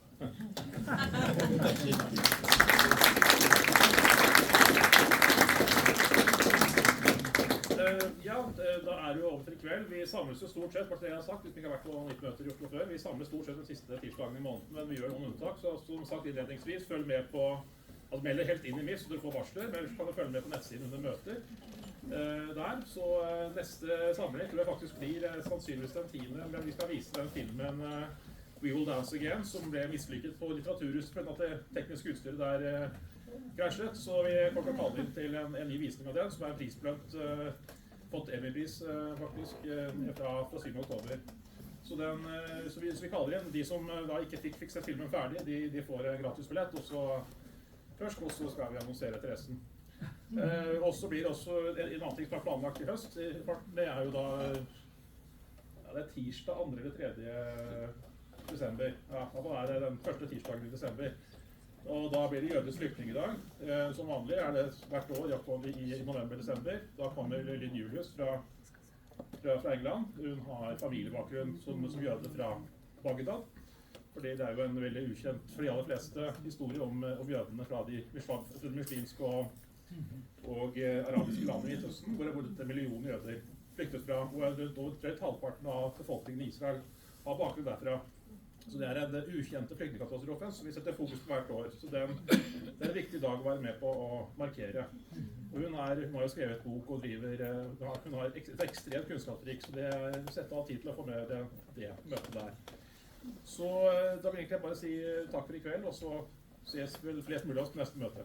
Da jo over til i kveld. Vi samles jo stort sett, bare det jeg har sagt, hvis vi ikke har vært på nyttmøter i Oslo før. Vi samles stort sett den siste tirsdagen i måneden, men vi gjør noen unntak. Så som sagt innledningsvis, følg med på, altså meld helt inn i MIFF, så dere får varsler, men ellers kan du følge med på nettsiden under møter. Der, så neste samling tror jeg faktisk blir sannsynligvis den 10., men vi skal vise den filmen We Will Dance Again, som ble mislykket på Litteraturhuset for at det tekniske utstyret der krasjet. Så vi kommer til å kalle inn til en ny visning av den, som en prisbelønt, fått Emmy-pris faktisk fra 7. oktober. Så vi kaller inn de som da ikke fikk sett filmen ferdig, de får gratis billett, og så først, og så skal vi annonsere etter resten. Og så blir det også en annen ting som er planlagt i høst. Det jo da det tirsdag 2. eller 3. desember. Ja, da det den første tirsdagen i desember. Og da blir det jødisk flyktningedag. Som vanlig det hvert år i november-desember. Da kommer Lynn Julius fra England. Hun har familiebakgrunn som jøde fra Bagdad. Fordi det jo en veldig ukjent for de aller fleste historie om jødene fra de muslimske og arabiske landene i Midtøsten, hvor det bodde 1 million jøder flyktet fra, og drøyt halvparten av befolkningen i Israel har bakgrunn derfra. Så det en ukjente flyktningkatastrofe som vi setter fokus på hvert år. Så det en viktig dag å være med på å markere. Og hun har jo skrevet bok og hun har et ekstremt kunnskapsrik, så det setter av tid til å få med det møtet der. Så da vil jeg egentlig bare si takk for i kveld, og så ses vel flest mulig av oss på neste møte.